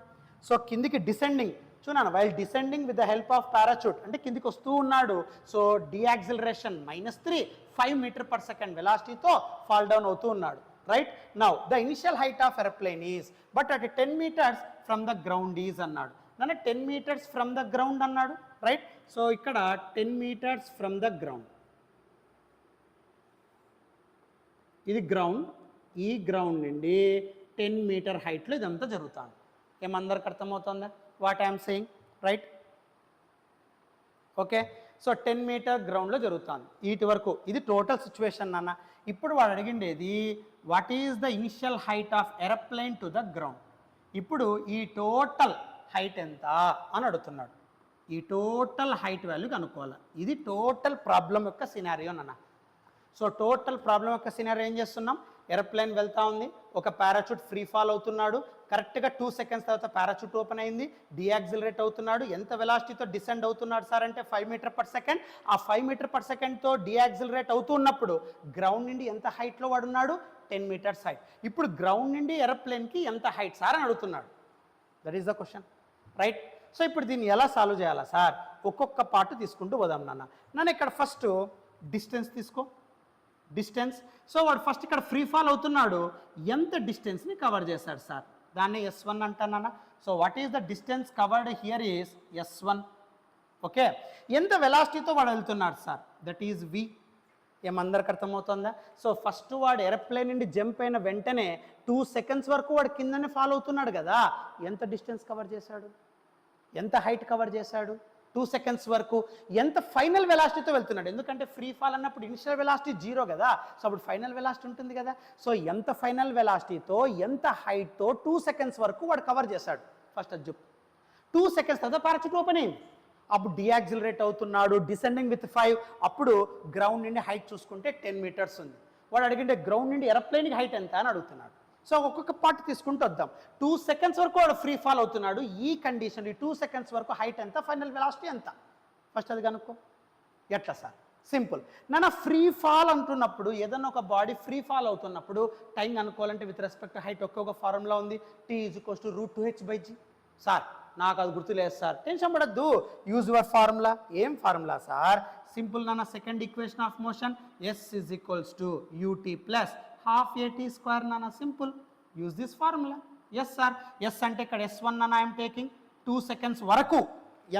S1: సో కిందికి డిసెండింగ్ చూడాను, while descending with the help of parachute అంటే కిందికి వస్తూ ఉన్నాడు. సో డీయాక్సిలరేషన్ -3, 5 meters/second వెలాసిటీతో ఫాల్ డౌన్ అవుతూ ఉన్నాడు. Right. Now the initial height of aeroplane is, but at 10 meters from the ground is అన్నాడు. నన్ను 10 meters ఫ్రమ్ ద గ్రౌండ్ అన్నాడు, రైట్. సో ఇక్కడ 10 meters ఫ్రమ్ ద గ్రౌండ్. ఇది గ్రౌండ్, ఈ ground నుండి 10 మీటర్ హైట్లో ఇదంతా జరుగుతుంది. ఏమందరికి అర్థమవుతుందా what I'm saying, right? Okay, so 10 metre గ్రౌండ్లో జరుగుతుంది వీటి వరకు. ఇది టోటల్ సిచ్యువేషన్ నాన్న. ఇప్పుడు వాడు అడిగిండేది what is the initial height of aeroplane to the ground. ఇప్పుడు ఈ టోటల్ హైట్ ఎంత అని అడుగుతున్నాడు. ఈ టోటల్ హైట్ వాల్యూ కనుక్కోవాలి. ఇది టోటల్ ప్రాబ్లం యొక్క సినారియో నాన్న. సో టోటల్ ప్రాబ్లం యొక్క సినారియో ఏం చేస్తున్నాం, ఏరోప్లేన్ వెళ్తా ఉంది, ఒక పారాచూట్ ఫ్రీ ఫాల్ అవుతున్నాడు, కరెక్ట్గా 2 సెకండ్స్ తర్వాత పారాచూట్ ఓపెన్ అయింది, డియాక్సిలరేట్ అవుతున్నాడు. ఎంత వెలాసిటీతో డిసెండ్ అవుతున్నాడు సార్ అంటే 5 మీటర్ పర్ సెకండ్. ఆ 5 మీటర్ పర్ సెకండ్తో డియాక్సిలరేట్ అవుతున్నప్పుడు గ్రౌండ్ నుండి ఎంత హైట్లో వాడున్నాడు, 10 మీటర్స్ హైట్. ఇప్పుడు గ్రౌండ్ నుండి ఏరోప్లేన్కి ఎంత హైట్ సార్ అని అడుగుతున్నాడు. That is the question, right? So ఇప్పుడు దీన్ని ఎలా సాల్వ్ చేయాలా సార్, ఒక్కొక్క పార్ట్ తీసుకుంటూ పోదాం నాన్న. ఇక్కడ ఫస్ట్ డిస్టెన్స్ తీసుకో, డిస్టెన్స్. సో వాడు ఫస్ట్ ఇక్కడ ఫ్రీ ఫాల్ అవుతున్నాడు, ఎంత డిస్టెన్స్ని కవర్ చేశాడు సార్, దాన్ని S1 అంటానా. So what is the distance covered here is S1. Okay, ఎంత వెలాసిటీతో వాడు వెళ్తున్నాడు సార్, దట్ ఈజ్ V. ఏమందరికి అర్థమవుతుందా? సో ఫస్ట్ వాడు ఏరోప్లేన్ నుండి జంప్ అయిన వెంటనే 2 సెకండ్స్ వరకు వాడు కిందనే ఫాల్ అవుతున్నాడు కదా, ఎంత డిస్టెన్స్ కవర్ చేశాడు, ఎంత హైట్ కవర్ చేశాడు, 2 సెకండ్స్ వరకు. ఎంత ఫైనల్ వెలాసిటీతో వెళ్తున్నాడు, ఎందుకంటే ఫ్రీ ఫాల్ అన్నప్పుడు ఇనిషియల్ వెలాసిటీ 0 కదా, సో అప్పుడు ఫైనల్ వెలాసిటీ ఉంటుంది కదా. సో ఎంత ఫైనల్ వెలాసిటీతో ఎంత హైట్తో 2 సెకండ్స్ వరకు వాడు కవర్ చేశాడు. ఫస్ట్ అది చెప్పు. 2 సెకండ్స్ తర్వాత పారాచూట్ ఓపెన్ అయింది, అప్పుడు డియాక్సిలరేట్ అవుతున్నాడు, డిసెండింగ్ విత్ 5. అప్పుడు గ్రౌండ్ నుండి హైట్ చూసుకుంటే 10 మీటర్స్ ఉంది. వాడు అడిగింటే గ్రౌండ్ నుండి ఏరోప్లేన్కి హైట్ ఎంత అని అడుగుతున్నాడు. సో ఒక్కొక్క పార్ట్ తీసుకుంటూ వద్దాం. 2 సెకండ్స్ వరకు వాడు ఫ్రీ ఫాల్ అవుతున్నాడు, ఈ కండిషన్ ఈ 2 సెకండ్స్ వరకు హైట్ ఎంత, ఫైనల్ వెలాసిటీ ఎంత, ఫస్ట్ అది కనుక్కో. ఎట్లా సార్, సింపుల్ నాన్న. ఫ్రీ ఫాల్ అంటున్నప్పుడు ఏదన్నా ఒక బాడీ ఫ్రీ ఫాల్ అవుతున్నప్పుడు టైం అనుకోవాలంటే విత్ రెస్పెక్ట్ టు హైట్ ఒక్కొక్క ఫార్ములా ఉంది, T = √2h/g. సార్ నాకు అది గుర్తులేదు సార్, టెన్షన్ పడద్దు, యూజ్ యువర్ ఫార్ములా. ఏం ఫార్ములా సార్, సింపుల్ నాన్న. Second equation of motion S = ut + ½ at² నాన్న. Simple, use this formula. Yes sir, yes అంటే ఇక్కడ S1 నాన్న ఐఎమ్ టేకింగ్. 2 సెకండ్స్ వరకు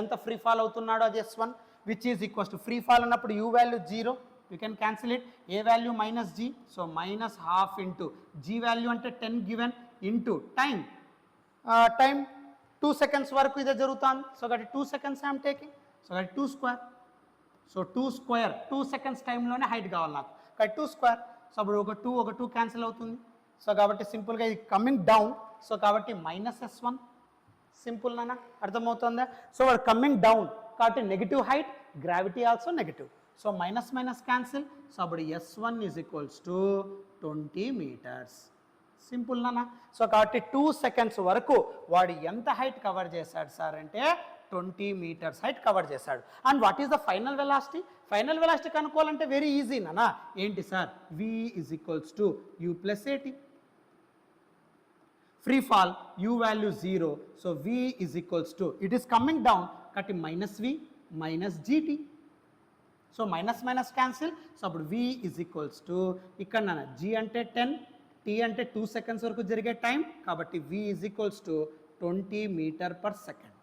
S1: ఎంత ఫ్రీ ఫాల్ అవుతున్నాడో అది S1, which is equals to free fall అన్నప్పుడు u value 0, you can cancel it. a value -g, so -½ into g value అంటే 10 given into time. Time 2 seconds వరకు ఇదే జరుగుతుంది. So కాబట్టి 2 seconds I'm taking, so కాబట్టి 2². So 2² 2 seconds టైంలోనే height కావాలి నాకు, కాబట్టి 2². సో అప్పుడు ఒక 2 క్యాన్సిల్ అవుతుంది. సో కాబట్టి సింపుల్గా ఇది కమింగ్ డౌన్, సో కాబట్టి -S1. సింపుల్ నాన్న, అర్థమవుతుందా? సో వాడు కమింగ్ డౌన్ కాబట్టి negative height, gravity also negative. So minus cancel. So అప్పుడు S1 = 20 మీటర్స్. సింపుల్ నాన్న. సో కాబట్టి 2 సెకండ్స్ వరకు వాడు ఎంత హైట్ కవర్ చేశాడు సార్ అంటే 20 మీటర్స్ హైట్ కవర్ చేశాడు. And what is the final velocity? Final velocity కనుక్కోవాలంటే వెరీ ఈజీ నాన్న. ఏంటి sir, V = u + at. Free fall u value 0, so V = it is coming down కాబట్టి -v -gt. So minus cancel. So అప్పుడు V = ఇక్కడ నాన్న g అంటే 10, t అంటే 2 seconds వరకు జరిగే టైం, కాబట్టి V = 20 మీటర్ పర్ సెకండ్.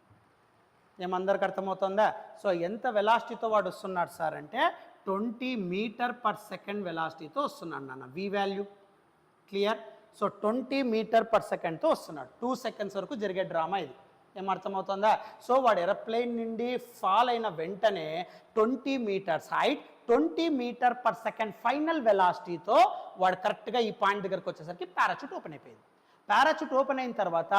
S1: ఏమందరికి అర్థమవుతుందా? సో ఎంత వెలాసిటీతో వాడు వస్తున్నాడు సార్ అంటే 20 మీటర్ పర్ సెకండ్ వెలాసిటీతో వస్తున్నాడు నాన్న, V value. Clear? So 20 metre per సెకండ్తో వస్తున్నాడు. 2 సెకండ్స్ వరకు జరిగే డ్రామా ఇది. ఏమర్థమవుతుందా? సో వాడు ఏరోప్లేన్ నుండి ఫాల్ అయిన వెంటనే 20 metres height, 20 metre per second final వెలాసిటీతో వాడు కరెక్ట్గా ఈ పాయింట్ దగ్గరకు వచ్చేసరికి పారాచూట్ ఓపెన్ అయిపోయింది. పారాచూట్ ఓపెన్ అయిన తర్వాత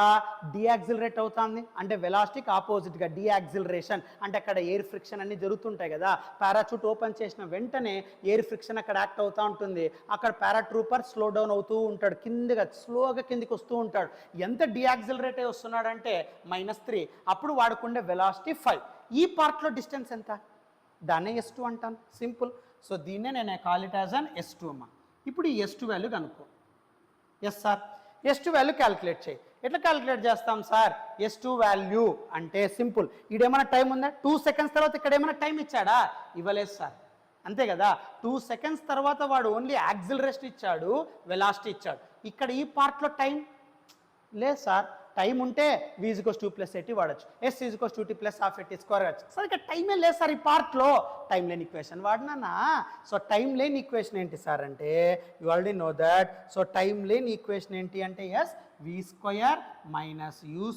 S1: డియాక్సిలరేట్ అవుతుంది, అంటే వెలాసిటీకి ఆపోజిట్గా డియాక్సిలరేషన్, అంటే అక్కడ ఎయిర్ ఫ్రిక్షన్ అన్ని జరుగుతుంటాయి కదా. పారాచూట్ ఓపెన్ చేసిన వెంటనే ఎయిర్ ఫ్రిక్షన్ అక్కడ యాక్ట్ అవుతూ ఉంటుంది. అక్కడ పారాట్రూపర్ స్లో డౌన్ అవుతూ ఉంటాడు, కిందగా స్లోగా కిందికి వస్తూ ఉంటాడు. ఎంత డియాక్సిలరేట్ అయి వస్తున్నాడంటే -3. అప్పుడు వాడుకుండే వెలాసిటీ 5. ఈ పార్ట్లో డిస్టెన్స్ ఎంత, దాన్నే S2 అంటాను. సింపుల్. సో దీన్నే నేను call it as an S2 అమ్మ. ఇప్పుడు ఈ S2 వాల్యూ కనుక్కో. Yes sir, S2 value calculate చేయి. ఎట్లా క్యాలిక్యులేట్ చేస్తాం సార్? S2 వాల్యూ అంటే సింపుల్, ఇదేమైనా టైం ఉందా? 2 సెకండ్స్ తర్వాత ఇక్కడ ఏమైనా టైం ఇచ్చాడా? ఇవ్వలేదు సార్, అంతే కదా. 2 సెకండ్స్ తర్వాత వాడు ఓన్లీ యాక్సిలరేషన్ ఇచ్చాడు, వెలాసిటీ ఇచ్చాడు. ఇక్కడ ఈ పార్ట్లో టైం లేదు సార్. టైం ఉంటే v = 2 + 80 వాడచ్చు, s = 2t + ½ at² వాడచ్చు. సార్ ఇక టైమే లేదు సార్ ఈ పార్ట్లో, టైం లేని ఈక్వేషన్ వాడినా. సో టైం లేని ఈక్వేషన్ ఏంటి సార్ అంటే you already know that. So time లేని ఈక్వేషన్ ఏంటి అంటే yes v² - u²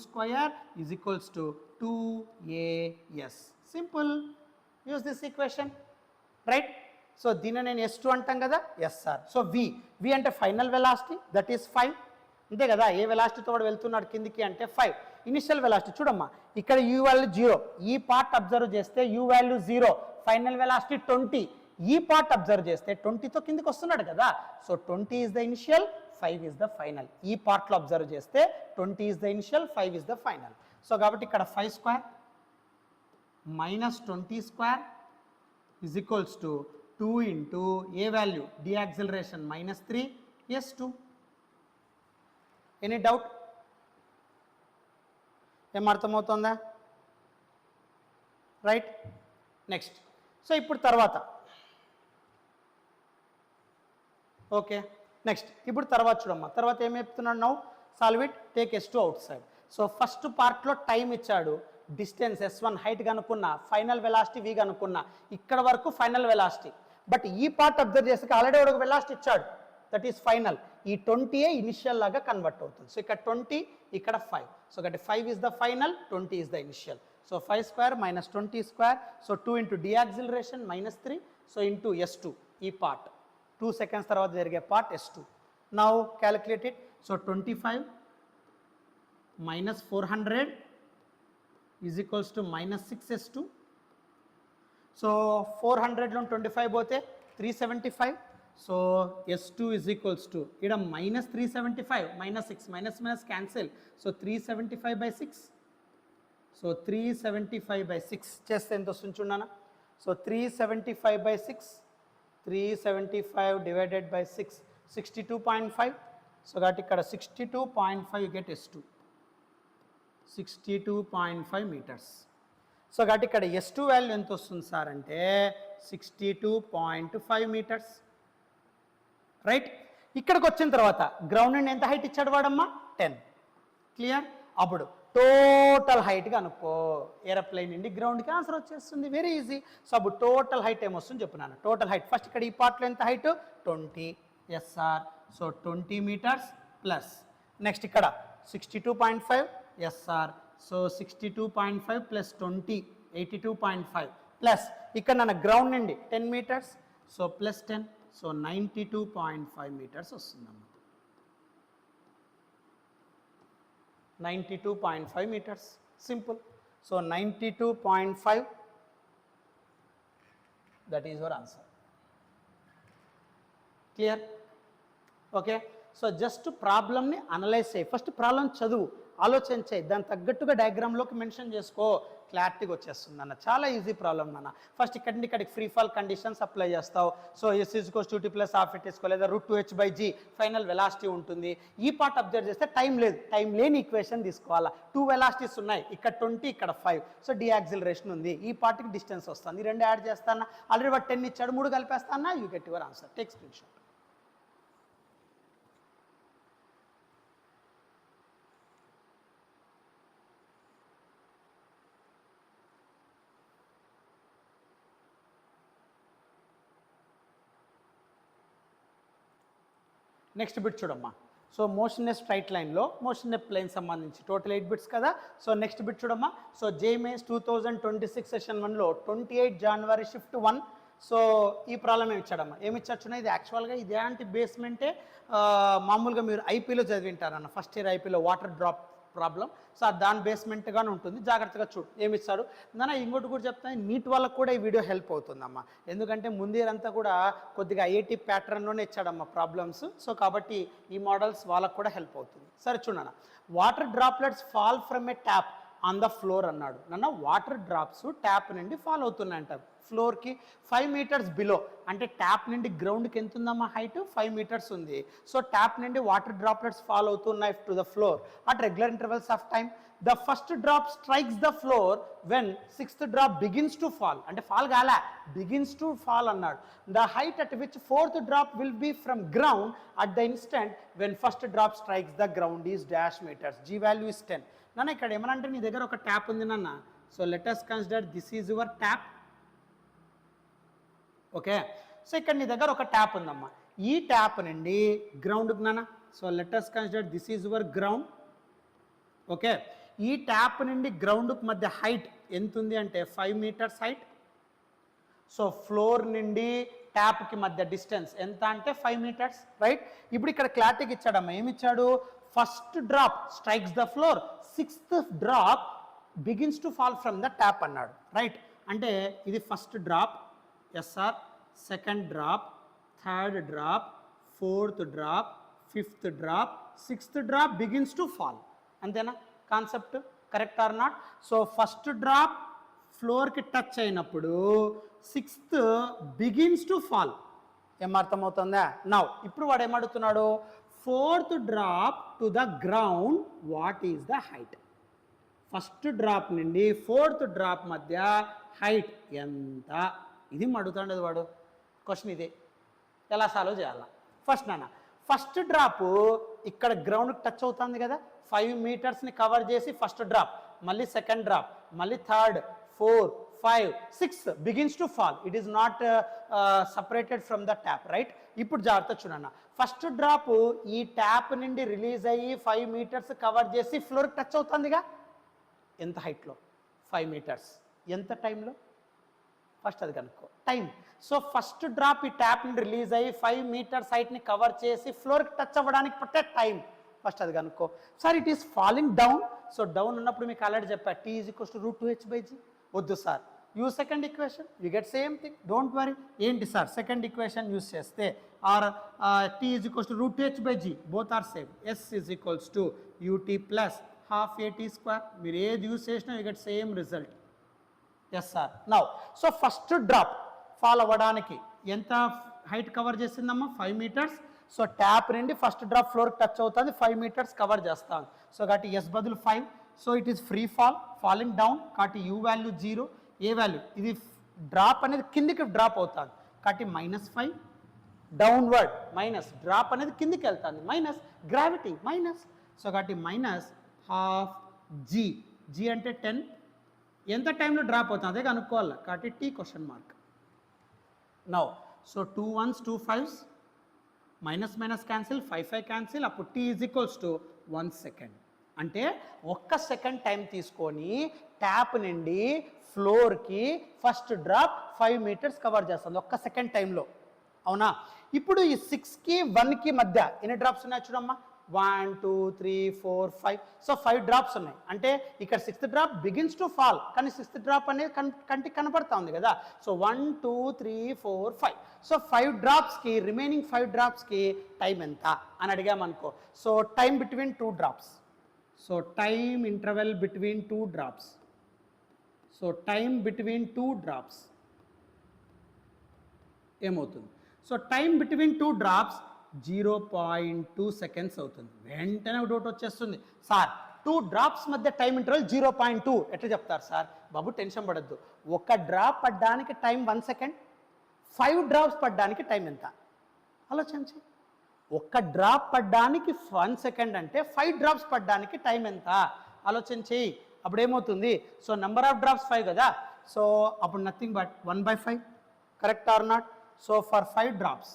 S1: = 2as. Simple, use this equation, right. So దీన్ని నేను s2 అంటాం కదా, ఎస్ సార్. సో v అంటే ఫైనల్ వెలాసిటీ, దట్ ఈస్ 5, అంతే కదా. ఏ వెలాసిటీతో వాడు వెళ్తున్నాడు కిందికి అంటే 5. ఇనిషియల్ వెలాసిటీ చూడమ్మా, ఇక్కడ u వాల్యూ 0, ఈ పార్ట్ అబ్జర్వ్ చేస్తే u వాల్యూ 0, ఫైనల్ వెలాసిటీ 20, ఈ పార్ట్ అబ్జర్వ్ చేస్తే 20తో కిందికి వస్తున్నాడు కదా. So 20 is the initial, 5 is the final. ఈ పార్ట్లో అబ్జర్వ్ చేస్తే 20 is the initial, 5 is the final. So కాబట్టి ఇక్కడ 5² - 20² = 2 ఇంటూ ఏ వాల్యూ, డియాక్సిలరేషన్ -3 s2. Any doubt? ఏం అర్థమవుతుందా? రైట్. నెక్స్ట్, సో ఇప్పుడు తర్వాత ఓకే. నెక్స్ట్ ఇప్పుడు తర్వాత చూడమ్మా, తర్వాత ఏం చెప్తున్నాడు now, solve it, take s2 outside. So first పార్ట్లో టైం ఇచ్చాడు, డిస్టెన్స్ s1 హైట్ కనుక్కున్నా, ఫైనల్ వెలాసిటీ v కనుక్కున్నా, ఇక్కడ వరకు ఫైనల్ వెలాసిటీ. బట్ ఈ పార్ట్ అబ్జర్వ్ చేస్తే ఆల్రెడీ ఒక వెలాసిటీ ఇచ్చాడు, దట్ ఈస్ ఫైనల్. ఈ 20 ఇనిషియల్ లాగా కన్వర్ట్ అవుతుంది. సో ఇక్కడ 20, ఇక్కడ 5. సో కాబట్టి 5 is the final, 20 is the initial. So 5² - 20², so 2 into deceleration -3, so into s2, ఈ పార్ట్ 2 seconds తర్వాత జరిగే part s2. Now calculate it. So 25 - 400 = -6s2. సో 400లో 25 పోతే 375. సో s2 = ఇక్కడ -375, -6 మైనస్ క్యాన్సిల్. సో 375/6. సో 375/6 చేస్తే ఎంత వస్తుంది చూడనా. So 375/6, 375 divided by 6, 62.5. సో కాబట్టి ఇక్కడ 62.5 you get s2, 62.5 meters. So కాబట్టి ఇక్కడ s2 వాల్యూ ఎంత వస్తుంది సార్ అంటే 62.5 meters, రైట్. ఇక్కడికి వచ్చిన తర్వాత గ్రౌండ్ నుండి ఎంత హైట్ ఇచ్చాడు వాడమ్మా, 10. క్లియర్. అప్పుడు టోటల్ హైట్ కనుక్కో, ఏరోప్లేన్ నుండి గ్రౌండ్కి ఆన్సర్ వచ్చేస్తుంది, వెరీ ఈజీ. సో అప్పుడు టోటల్ హైట్ ఏమొస్తుంది చెప్పున్నాను. టోటల్ హైట్ ఫస్ట్ ఇక్కడ ఈ పార్ట్లో ఎంత height 20 SR, so 20 meters plus next ఇక్కడ 62.5 SR, సో 62.5 ప్లస్ 20 82.5 ప్లస్ ఇక్కడ నన్ను గ్రౌండ్ నుండి 10 meters, so plus 10, so 92.5 meters వస్తుందమ్మా. 92.5 meters, simple. So 92.5, that is your answer. Clear? Okay. So just ప్రాబ్లమ్ని అనలైజ్ చేయి, ఫస్ట్ ప్రాబ్లం చదువు, ఆలోచన చేయి, దాని తగ్గట్టుగా డయాగ్రామ్లోకి మెన్షన్ చేసుకో, క్లారిటీగా వచ్చేస్తుంది అన్న. చాలా ఈజీ ప్రాబ్లం అన్న. ఫస్ట్ ఇక్కడి నుండి ఇక్కడికి ఫ్రీ ఫాల్ కండిషన్స్ అప్లై చేస్తావు. సో s = 2t + ½ at² లేదా √2h/g ఫైనల్ వెలాసిటీ ఉంటుంది. ఈ పార్ట్ అబ్జర్వ్ చేస్తే టైం లేదు, టైం లేని ఈక్వేషన్ తీసుకోవాలా. 2 వెలాసిటీస్ ఉన్నాయి, ఇక్కడ 20 ఇక్కడ 5. సో డియాక్సిలరేషన్ ఉంది, ఈ పార్ట్కి డిస్టెన్స్ వస్తుంది, ఈ రెండు యాడ్ చేస్తానా, ఆల్రెడీ వాడు 10 ఇచ్చాడు, 3 కలిపేస్తానా, you get your answer. Take screen shot. Next bit చూడమ్మా. సో మోషన్లెస్ స్ట్రైట్ లైన్లో మోషన్లెస్ ప్లేన్ సంబంధించి టోటల్ 8 బిట్స్ కదా. సో నెక్స్ట్ బిట్ చూడమ్మా. సో JMAINS 2026 సెషన్ 1లో 28 January షిఫ్ట్ 1. సో ఈ ప్రాబ్లం ఏమి ఇచ్చాడమ్మా, ఏమి ఇచ్చచ్చున్నా, ఇది యాక్చువల్గా ఇదేంటి బేస్మెంటే మామూలుగా మీరు ఐపీలో చదివింటారన్న, ఫస్ట్ ఇయర్ ఐపీలో వాటర్ డ్రాప్ ప్రాబ్లం. సో దాని బేస్మెంట్గానే ఉంటుంది, జాగ్రత్తగా చూడు ఏమి ఇస్తాడు. నాన్న ఇంకోటి కూడా చెప్తాను, నీట్ వాళ్ళకు కూడా ఈ వీడియో హెల్ప్ అవుతుందమ్మా, ఎందుకంటే ముందేర్ అంతా కూడా కొద్దిగా IIT ప్యాటర్న్లోనే ఇచ్చాడమ్మా ప్రాబ్లమ్స్. సో కాబట్టి ఈ మోడల్స్ వాళ్ళకు కూడా హెల్ప్ అవుతుంది. సరే చూడన్న, water droplets fall from a tap on the floor అన్నాడు. నాన్న వాటర్ డ్రాప్స్ ట్యాప్ నుండి ఫాల్ అవుతున్నాయంట, ఫ్లోర్కి 5 మీటర్స్ బిలో, అంటే ట్యాప్ నుండి గ్రౌండ్కి ఎంత ఉందమ్మా హైట్ 5 మీటర్స్ ఉంది. సో ట్యాప్ నుండి వాటర్ డ్రాప్లెట్స్ ఫాల్ అవుతున్నాయి to the floor at regular intervals of time. The first drop strikes the floor when sixth drop begins to fall. అంటే fall కాలే, begins to fall అన్నాడు. The height at which fourth drop will be from ground at the instant when first drop strikes the ground is dash meters. G value is 10. నాన్న ఇక్కడ ఏమనంటే నీ దగ్గర ఒక tap ఉంది నాన్న. So let us consider this is your tap. Okay, so ఇక్కడ నీ దగ్గర ఒక ట్యాప్ ఉందమ్మా. ఈ ట్యాప్ నుండి గ్రౌండ్కి నాన్న. So let us consider this is your ground. Okay, ఈ ట్యాప్ నుండి గ్రౌండ్కి మధ్య హైట్ ఎంత ఉంది అంటే 5 మీటర్స్ హైట్. సో ఫ్లోర్ నుండి ట్యాప్కి మధ్య డిస్టెన్స్ ఎంత అంటే 5 మీటర్స్, రైట్. ఇప్పుడు ఇక్కడ క్లారిటీకి ఇచ్చాడమ్మా, ఏమి ఇచ్చాడు, first drop strikes the floor, sixth drop begins to fall from the tap అన్నాడు, రైట్. అంటే ఇది first drop SR, second drop, third drop, fourth drop, fifth drop, sixth drop begins to fall. అంతేనా concept, correct or not? So first drop ఫ్లోర్కి touch అయినప్పుడు sixth begins to fall. ఏం అర్థమవుతుందా? Now ఇప్పుడు వాడు ఏమడుగుతున్నాడు, fourth drop to the ground what is the height. First drop నుండి fourth drop మధ్య హైట్ ఎంత, ఇది అడుగుతాడు వాడు. క్వశ్చన్ ఇదే, ఎలా సాల్వ్ చేయాలా? ఫస్ట్ నాన్న, ఫస్ట్ డ్రాప్ ఇక్కడ గ్రౌండ్కి టచ్ అవుతుంది కదా, 5 మీటర్స్ని కవర్ చేసి ఫస్ట్ డ్రాప్, మళ్ళీ సెకండ్ డ్రాప్, మళ్ళీ third, 4, 5, 6 begins to fall. It is not separated from the tap, right. ఇప్పుడు జాగ్రత్త చూడన్న, ఫస్ట్ డ్రాప్ ఈ ట్యాప్ నుండి రిలీజ్ అయ్యి 5 మీటర్స్ కవర్ చేసి ఫ్లోర్కి టచ్ అవుతుందిగా, ఎంత హైట్లో? 5 మీటర్స్. ఎంత టైంలో? ఫస్ట్ అది కనుక్కో, టైం. సో ఫస్ట్ డ్రాప్ ఈ ట్యాప్ నుండి రిలీజ్ అయ్యి 5 మీటర్స్ హైట్ని కవర్ చేసి ఫ్లోర్కి టచ్ అవ్వడానికి పట్టే టైం, ఫస్ట్ అది కనుక్కో. Sir it is falling down. So down ఉన్నప్పుడు మీకు ఆల్రెడీ చెప్పా, T = √2h/g. వద్దు sir, use second equation, you get same thing, don't worry. ఏంటి సార్ సెకండ్ ఈక్వేషన్ యూజ్ చేస్తే, or T = √2h/g, both are same. S = ut + ½ at². మీరు ఏది use చేసినా you get same result. Yes sir. Now so first drop fall అవ్వడానికి ఎంత height cover చేసిందమ్మా? 5 metres. So tap నుండి first drop ఫ్లోర్కి touch అవుతుంది, 5 మీటర్స్ కవర్ చేస్తాను. సో కాబట్టి ఎస్ బదులు 5. So it is free fall, falling down. కాబట్టి యూ వాల్యూ 0, ఏ వాల్యూ, ఇది డ్రాప్ అనేది కిందికి డ్రాప్ అవుతుంది కాబట్టి -5, డౌన్వర్డ్ మైనస్, డ్రాప్ అనేది కిందికి వెళ్తుంది, మైనస్ గ్రావిటీ మైనస్. సో కాబట్టి -12 g. g అంటే 10. ఎంత టైంలో డ్రాప్ అవుతుంది అదే కనుక్కోవాలి కాబట్టి T question mark. Now so 2 1s 2 5s, minus minus cancel, 5 5 cancel, అప్పుడు T = 1 సెకండ్. అంటే 1 సెకండ్ టైం తీసుకొని ట్యాప్ నుండి ఫ్లోర్కి ఫస్ట్ డ్రాప్ 5 మీటర్స్ కవర్ చేస్తుంది 1 సెకండ్ టైంలో, అవునా? ఇప్పుడు ఈ 6కి 1కి మధ్య ఎన్ని డ్రాప్స్ ఉన్నాయి చూడమ్మా, 1 2 3 4 5. సో 5 డ్రాప్స్ ఉన్నాయి. అంటే ఇక్కడ 6th drop begins to fall, కానీ 6th డ్రాప్ అనేది కంటికి కనపడతా ఉంది కదా. సో 1 2 3 4 5. సో 5 డ్రాప్స్కి, రిమైనింగ్ 5 డ్రాప్స్కి టైం ఎంత అని అడిగామనుకో. So time between 2 drops. So time interval between 2 drops. So time between 2 drops ఏమవుతుంది? So time between 2 drops 0.2 seconds అవుతుంది. వెంటనే డౌట్ వచ్చేస్తుంది, సార్ 2 డ్రాప్స్ మధ్య టైం ఇంటర్వల్ 0.2 ఎట్లా చెప్తారు సార్? బాబు టెన్షన్ పడద్దు, ఒక డ్రాప్ పడ్డానికి టైం 1 సెకండ్, 5 డ్రాప్స్ పడ్డానికి టైం ఎంత ఆలోచించి. ఒక డ్రాప్ పడ్డానికి 1 సెకండ్ అంటే 5 డ్రాప్స్ పడ్డానికి టైం ఎంత ఆలోచించి. అప్పుడు ఏమవుతుంది? సో నెంబర్ ఆఫ్ డ్రాప్స్ 5 కదా. సో అప్పుడు nothing but 1/5, correct or not? So for 5 drops,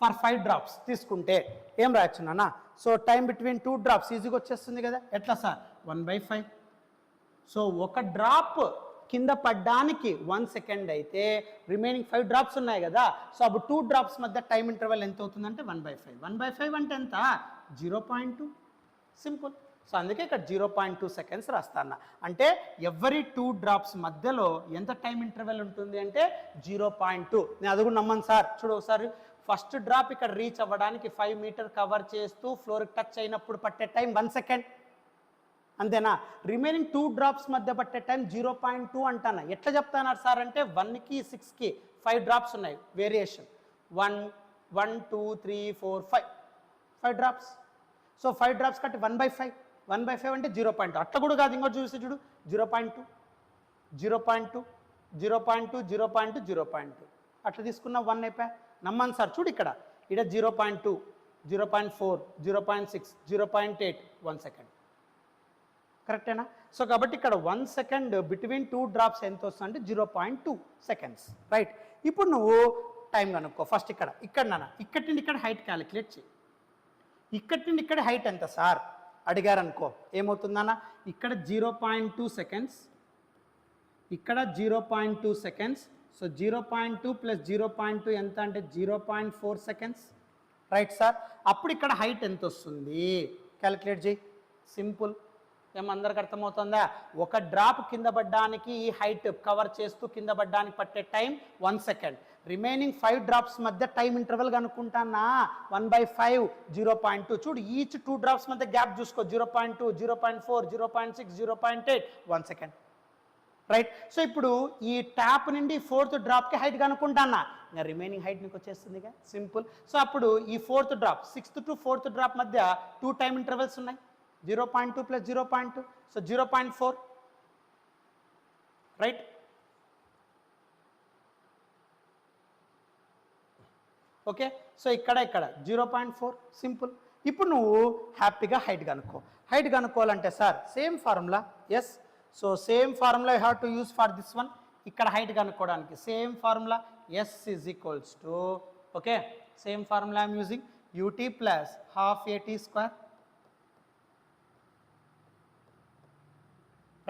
S1: for 5 drops తీసుకుంటే ఏం రాయొచ్చు నాన్న? సో టైం బిట్వీన్ 2 డ్రాప్స్ ఈజీగా వచ్చేస్తుంది కదా. ఎట్లా సార్? 1/5. సో ఒక డ్రాప్ కింద పడ్డానికి 1 సెకండ్ అయితే రిమైనింగ్ 5 డ్రాప్స్ ఉన్నాయి కదా. సో అప్పుడు 2 డ్రాప్స్ మధ్య టైం ఇంటర్వెల్ ఎంత అవుతుందంటే 1/5. 1/5 అంటే ఎంత? 0.2. సింపుల్. సో అందుకే ఇక్కడ 0.2 సెకండ్స్ రాస్తాను. అంటే ఎవరీ 2 డ్రాప్స్ మధ్యలో ఎంత టైం ఇంటర్వెల్ ఉంటుంది అంటే 0.2. నేను అది కూడా నమ్మను సార్. చూడు ఒకసారి, ఫస్ట్ డ్రాప్ ఇక్కడ రీచ్ అవ్వడానికి 5 మీటర్ కవర్ చేస్తూ ఫ్లోర్కి టచ్ అయినప్పుడు పట్టే టైం 1 సెకండ్. అంతేనా? రిమైనింగ్ 2 డ్రాప్స్ మధ్య పట్టే టైం 0.2 అంటాను. ఎట్లా చెప్తాన్నారు సార్ అంటే 1కి 6కి 5 డ్రాప్స్ ఉన్నాయి వేరియేషన్. 1 1 2 3 4 5 డ్రాప్స్. సో 5 డ్రాప్స్ కట్టి 1/5 1/5 అంటే 0.2. అట్లా కూడా కాదు, ఇంకోటి చూస్తే చూడు 0.2 0.2 0.2 0.2 0.2 అట్లా తీసుకున్న 1 అయిపోయా. నమ్మను సార్, చూడు ఇక్కడ 0.2 0.4 0.6 0.8 1 సెకండ్. కరెక్టేనా? సో కాబట్టి ఇక్కడ 1 సెకండ్ బిట్వీన్ 2 డ్రాప్స్ ఎంత వస్తుంది అంటే 0.2 సెకండ్స్. రైట్. ఇప్పుడు నువ్వు టైం కనుక్కో. ఫస్ట్ ఇక్కడ నాన్న ఇక్కడి నుండి ఇక్కడ హైట్ క్యాలిక్యులేట్ చేయి. ఇక్కడి నుండి ఇక్కడ హైట్ ఎంత సార్ అడిగారు అనుకో, ఏమవుతుందన్న? ఇక్కడ 0.2 సెకండ్స్, ఇక్కడ 0.2 సెకండ్స్. సో 0.2 ప్లస్ 0.2 ఎంత అంటే 0.4 సెకండ్స్. Right sir. అప్పుడు ఇక్కడ హైట్ ఎంత వస్తుంది క్యాలిక్యులేట్ చేయి. సింపుల్. ఏమందరికి అర్థమవుతుందా? ఒక డ్రాప్ కింద పడ్డానికి ఈ హైట్ కవర్ చేస్తూ కింద పడ్డానికి పట్టే టైం 1 సెకండ్. రిమైనింగ్ 5 డ్రాప్స్ మధ్య టైం ఇంటర్వెల్ కనుక్కుంటానా 1/5 0.2. చూడు ఈచ్ 2 డ్రాప్స్ మధ్య గ్యాప్ చూసుకో. 0.2 0.4 0.6 0.8 1 సెకండ్. రైట్. సో ఇప్పుడు ఈ ట్యాప్ నుండి 4th డ్రాప్కి హైట్ కనుక్కుంటానా, ఇంకా రిమైనింగ్ హైట్ నీకు వచ్చేస్తుందిగా. సింపుల్. సో అప్పుడు ఈ 4th drop 6th to 4th drop మధ్య 2 టైం ఇంటర్వెల్స్ ఉన్నాయి. 0.2 plus 0.2 so 0.4. Right. Okay. So ఇక్కడ 0.4. సింపుల్. ఇప్పుడు నువ్వు హ్యాపీగా హైట్ కనుక్కో. హైట్ కనుక్కోవాలంటే sir same formula. Yes. So same formula you have to use for this one. ఇక్కడ హైట్ కనుక్కోవడానికి same formula S is equals to, okay, same formula I'm using UT plus half AT square.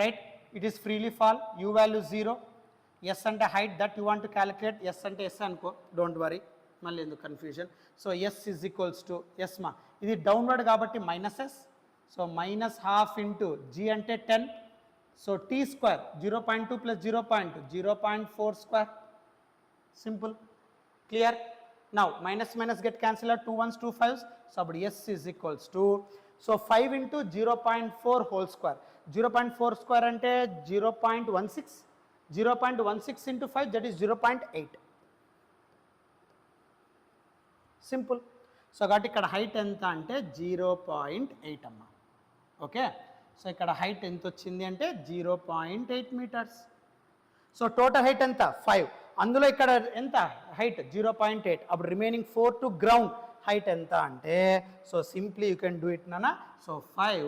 S1: Right. It is freely fall. U value 0. S అంటే height that you want to calculate. Yes అంటే S అనుకో, don't worry, మళ్ళీ ఎందుకు confusion. So S is equals to S మా ఇది downward కాబట్టి minus S. So minus half into G అంటే 10. So tea square 0.2 plus 0.2 0.4 square. Simple. Clear. Now minus minus get cancel, 2 1s 2 5s. So అప్పుడు S is equals to, so 5 into 0.4 whole square. 0.4 square అంటే 0.16. 0.16 into 5 that is 0.8. Simple. So కాబట్టి ఇక్కడ height ఎంత అంటే 0.8 అమ్మా. Okay. So ఇక్కడ height ఎంత వచ్చింది అంటే 0.8 మీటర్స్. సో టోటల్ హైట్ ఎంత 5. అందులో ఇక్కడ ఎంత హైట్ 0.8. అప్పుడు రిమైనింగ్ 4 టు గ్రౌండ్ హైట్ ఎంత అంటే, so simply you can do it నానా. So 5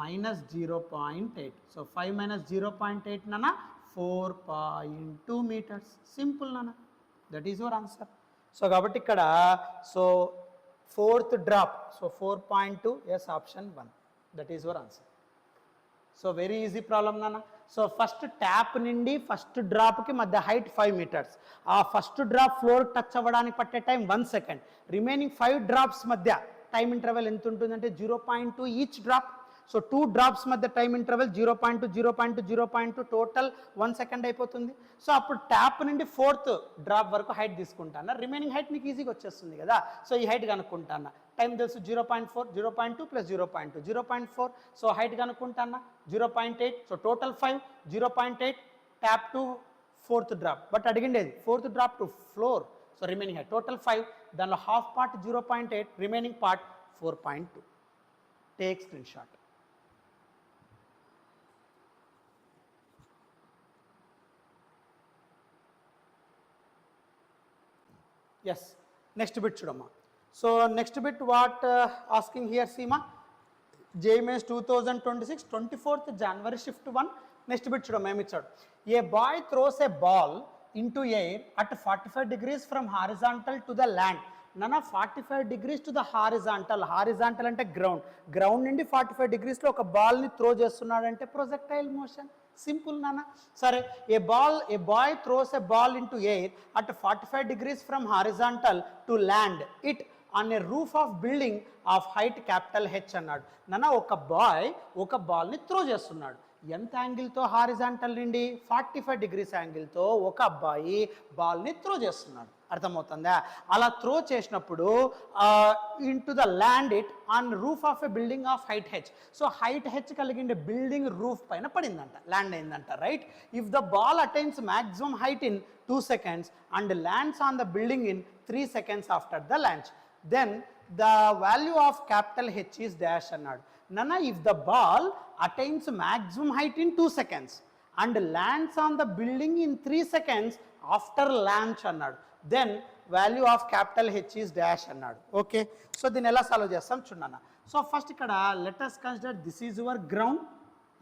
S1: minus 0.8. సో 5 మైనస్ 0.8 నానా 4.2 మీటర్స్. సింపుల్ నానా. That is your answer. So కాబట్టి ఇక్కడ so 4th drop so 4.2. Yes, option 1. That is your answer. So very easy problem నాన్న. So first tap నుండి first డ్రాప్కి మధ్య height 5 metres. ఆ first drop floor touch అవ్వడానికి పట్టే టైం 1 సెకండ్. రిమైనింగ్ 5 డ్రాప్స్ మధ్య టైం ఇంటర్వెల్ ఎంత ఉంటుందంటే 0.2 ఈచ్ డ్రాప్. సో 2 డ్రాప్స్ మధ్య టైం ఇంటర్వెల్ 0.2 0.2 0.2 టోటల్ 1 సెకండ్ అయిపోతుంది. సో అప్పుడు ట్యాప్ నుండి 4th డ్రాప్ వరకు హైట్ తీసుకుంటాను. రిమైనింగ్ హైట్ నీకు ఈజీగా వచ్చేస్తుంది కదా. సో ఈ హైట్ కనుక్కుంటాను. టైం తెలుసు 0.4 0.2 ప్లస్ 0.2 0.4. సో హైట్ కనుక్కుంటాను 0.8. So total 5 0.8 tap to 4th drop. But అడిగిండేది 4th drop to floor. So remaining height total 5. దానిలో half part 0.8, remaining part 4.2. Take screen shot. Yes. Next bit chudamma. So next bit what asking here Seema. JMS 2026 24th January shift 1. Next bit chudamma em ichadu. A boy throws a ball into air at 45 degrees from horizontal to the land. Nana 45 degrees to the horizontal. Horizontal ante ground. Ground నుండి 45 degrees లో ఒక ball ని throw చేస్తున్నాడంటే projectile motion. Simple నాన్న. సరే, a boy throws a ball into air at 45 degrees from horizontal to land it on a roof of building of height capital H అన్నాడు. నాన్న ఒక బాయ్ ఒక బాల్ని త్రో చేస్తున్నాడు. ఎంత యాంగిల్తో హారిజాంటల్ నుండి 45 degrees యాంగిల్తో ఒక అబ్బాయి బాల్ని త్రో చేస్తున్నాడు. అర్థమవుతుందా? అలా త్రో చేసినప్పుడు into the land it on roof of a building of height H. So height H కలిగిండే బిల్డింగ్ రూఫ్ పైన పడిందంట, ల్యాండ్ అయిందంట, right? If the ball attains maximum height in 2 seconds and lands on the building in 3 seconds after the launch, then the value of capital H is dash అన్నాడు. Nana, if the ball attains maximum height in 2 seconds and lands on the building in 3 seconds after launch అన్నాడు, then value of capital H is dash అన్నాడు. Okay, so దీన్ని ఎలా solve చేస్తాం చూడన్నా. So first ఇక్కడ let us consider this is your ground.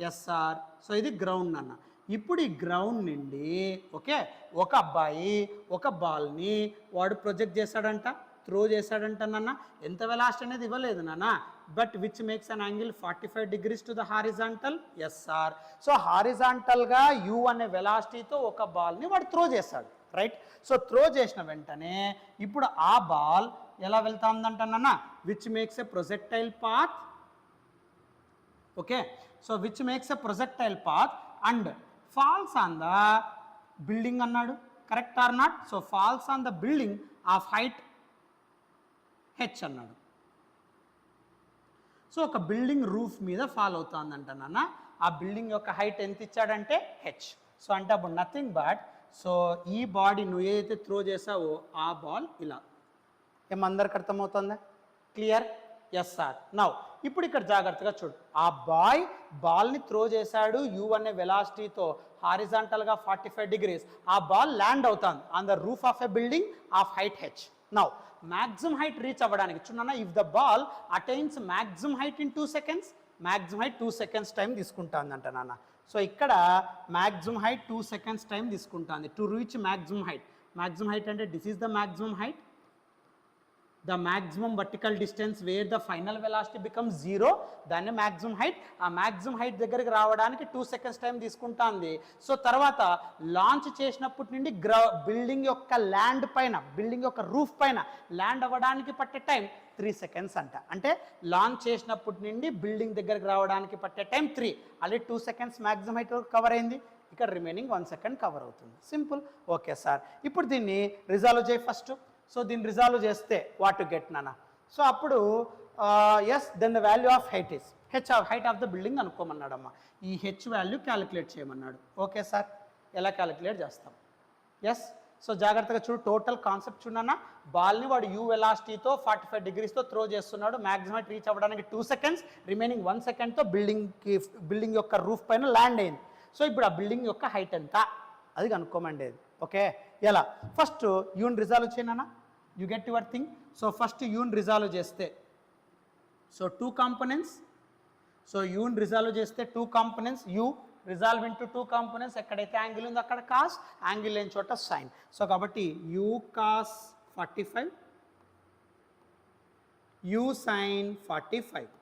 S1: Yes sir, so ఇది ground అన్న. ఇప్పుడు ఈ గ్రౌండ్ నుండి ఓకే ఒక అబ్బాయి ఒక బాల్ని వాడు ప్రొజెక్ట్ చేశాడంట, త్రో చేశాడంట నాన్న. ఎంత వెలాసిటీ అనేది ఇవ్వలేదు నాన్న, but which makes an angle 45 degrees to the horizontal. Yes sir, so హారిజాంటల్గా యూ అనే వెలాసిటీతో ఒక బాల్ని వాడు త్రో చేశాడు, రైట్? సో త్రో చేసిన వెంటనే ఇప్పుడు ఆ బాల్ ఎలా వెళ్తా ఉందంట నాన్న, which makes a projectile path. Okay, so which makes a projectile path and falls on the building అన్నాడు, correct or not? So falls on the building of height H అన్నాడు. సో ఒక బిల్డింగ్ రూఫ్ మీద fall అవుతుందంట నాన్న. ఆ building యొక్క height ఎంత ఇచ్చాడంటే హెచ్. సో అంటే అప్పుడు నథింగ్ బట్, సో ఈ బాడీ నువ్వు ఏదైతే త్రో చేసావో ఆ బాల్ ఇలా. ఏమందరికి అర్థమవుతుందా? క్లియర్? Yes sir. నౌ ఇప్పుడు ఇక్కడ జాగ్రత్తగా చూడు, ఆ బాల్ని త్రో చేశాడు యూ అనే వెలాసిటీతో హారిజాంటల్గా 45 degrees. ఆ బాల్ ల్యాండ్ అవుతుంది on the roof of a building of height H. Now maximum height reach అవ్వడానికి చూడన్నా, if the ball attains maximum height in 2 seconds, maximum height 2 seconds time తీసుకుంటుందంట నాన్న. సో ఇక్కడ మ్యాక్సిమం హైట్ 2 seconds టైం తీసుకుంటుంది to reach maximum height. Maximum height అంటే this is the maximum height, the maximum vertical distance where the final velocity becomes 0, దాన్ని maximum height. ఆ maximum height దగ్గరికి రావడానికి 2 seconds time తీసుకుంటుంది. So తర్వాత launch చేసినప్పటి నుండి బిల్డింగ్ యొక్క ల్యాండ్ పైన, బిల్డింగ్ యొక్క రూఫ్ పైన ల్యాండ్ అవ్వడానికి పట్టే టైం 3 seconds అంట. అంటే లాంచ్ చేసినప్పటి నుండి బిల్డింగ్ దగ్గరికి రావడానికి పట్టే టైం 3, అలాగే 2 seconds మ్యాక్సిమం హైట్ కవర్ అయింది, ఇక్కడ రిమైనింగ్ 1 second కవర్ అవుతుంది. సింపుల్. ఓకే సార్, ఇప్పుడు దీన్ని రిజాల్వ్ చేయి ఫస్ట్. సో దీన్ని రిజాల్వ్ చేస్తే వాట్ టు గెట్ నాన్న. సో అప్పుడు yes then the value of height is H, height of the building అనుకోమన్నాడమ్మా. ఈ హెచ్ వాల్యూ క్యాలిక్యులేట్ చేయమన్నాడు. ఓకే సార్, ఎలా క్యాలిక్యులేట్ చేస్తాం? ఎస్, సో జాగ్రత్తగా చూడు, టోటల్ కాన్సెప్ట్ చూడన్నా. బాల్ని వాడు యూ వెలాసిటీతో 45 degreesతో త్రో చేస్తున్నాడు, మ్యాక్సిమం హైట్ రీచ్ అవ్వడానికి 2 seconds, రిమైనింగ్ 1 secondతో బిల్డింగ్ యొక్క రూఫ్ పైన ల్యాండ్ అయింది. సో ఇప్పుడు ఆ బిల్డింగ్ యొక్క హైట్ ఎంత అది కనుక్కోమండేది. ఓకే, ఎలా? ఫస్ట్ యూని రిజాల్వ్ చేయనా, you get your thing. So first యూని రిజాల్వ్ చేస్తే, సో 2 components. సో యూని రిజాల్వ్ చేస్తే 2 components, you resolve into 2 components. ఎక్కడైతే యాంగిల్ ఉందో అక్కడ కాస్, యాంగిల్ లేని చోట సైన్. సో కాబట్టి u cos 45, u sine 45.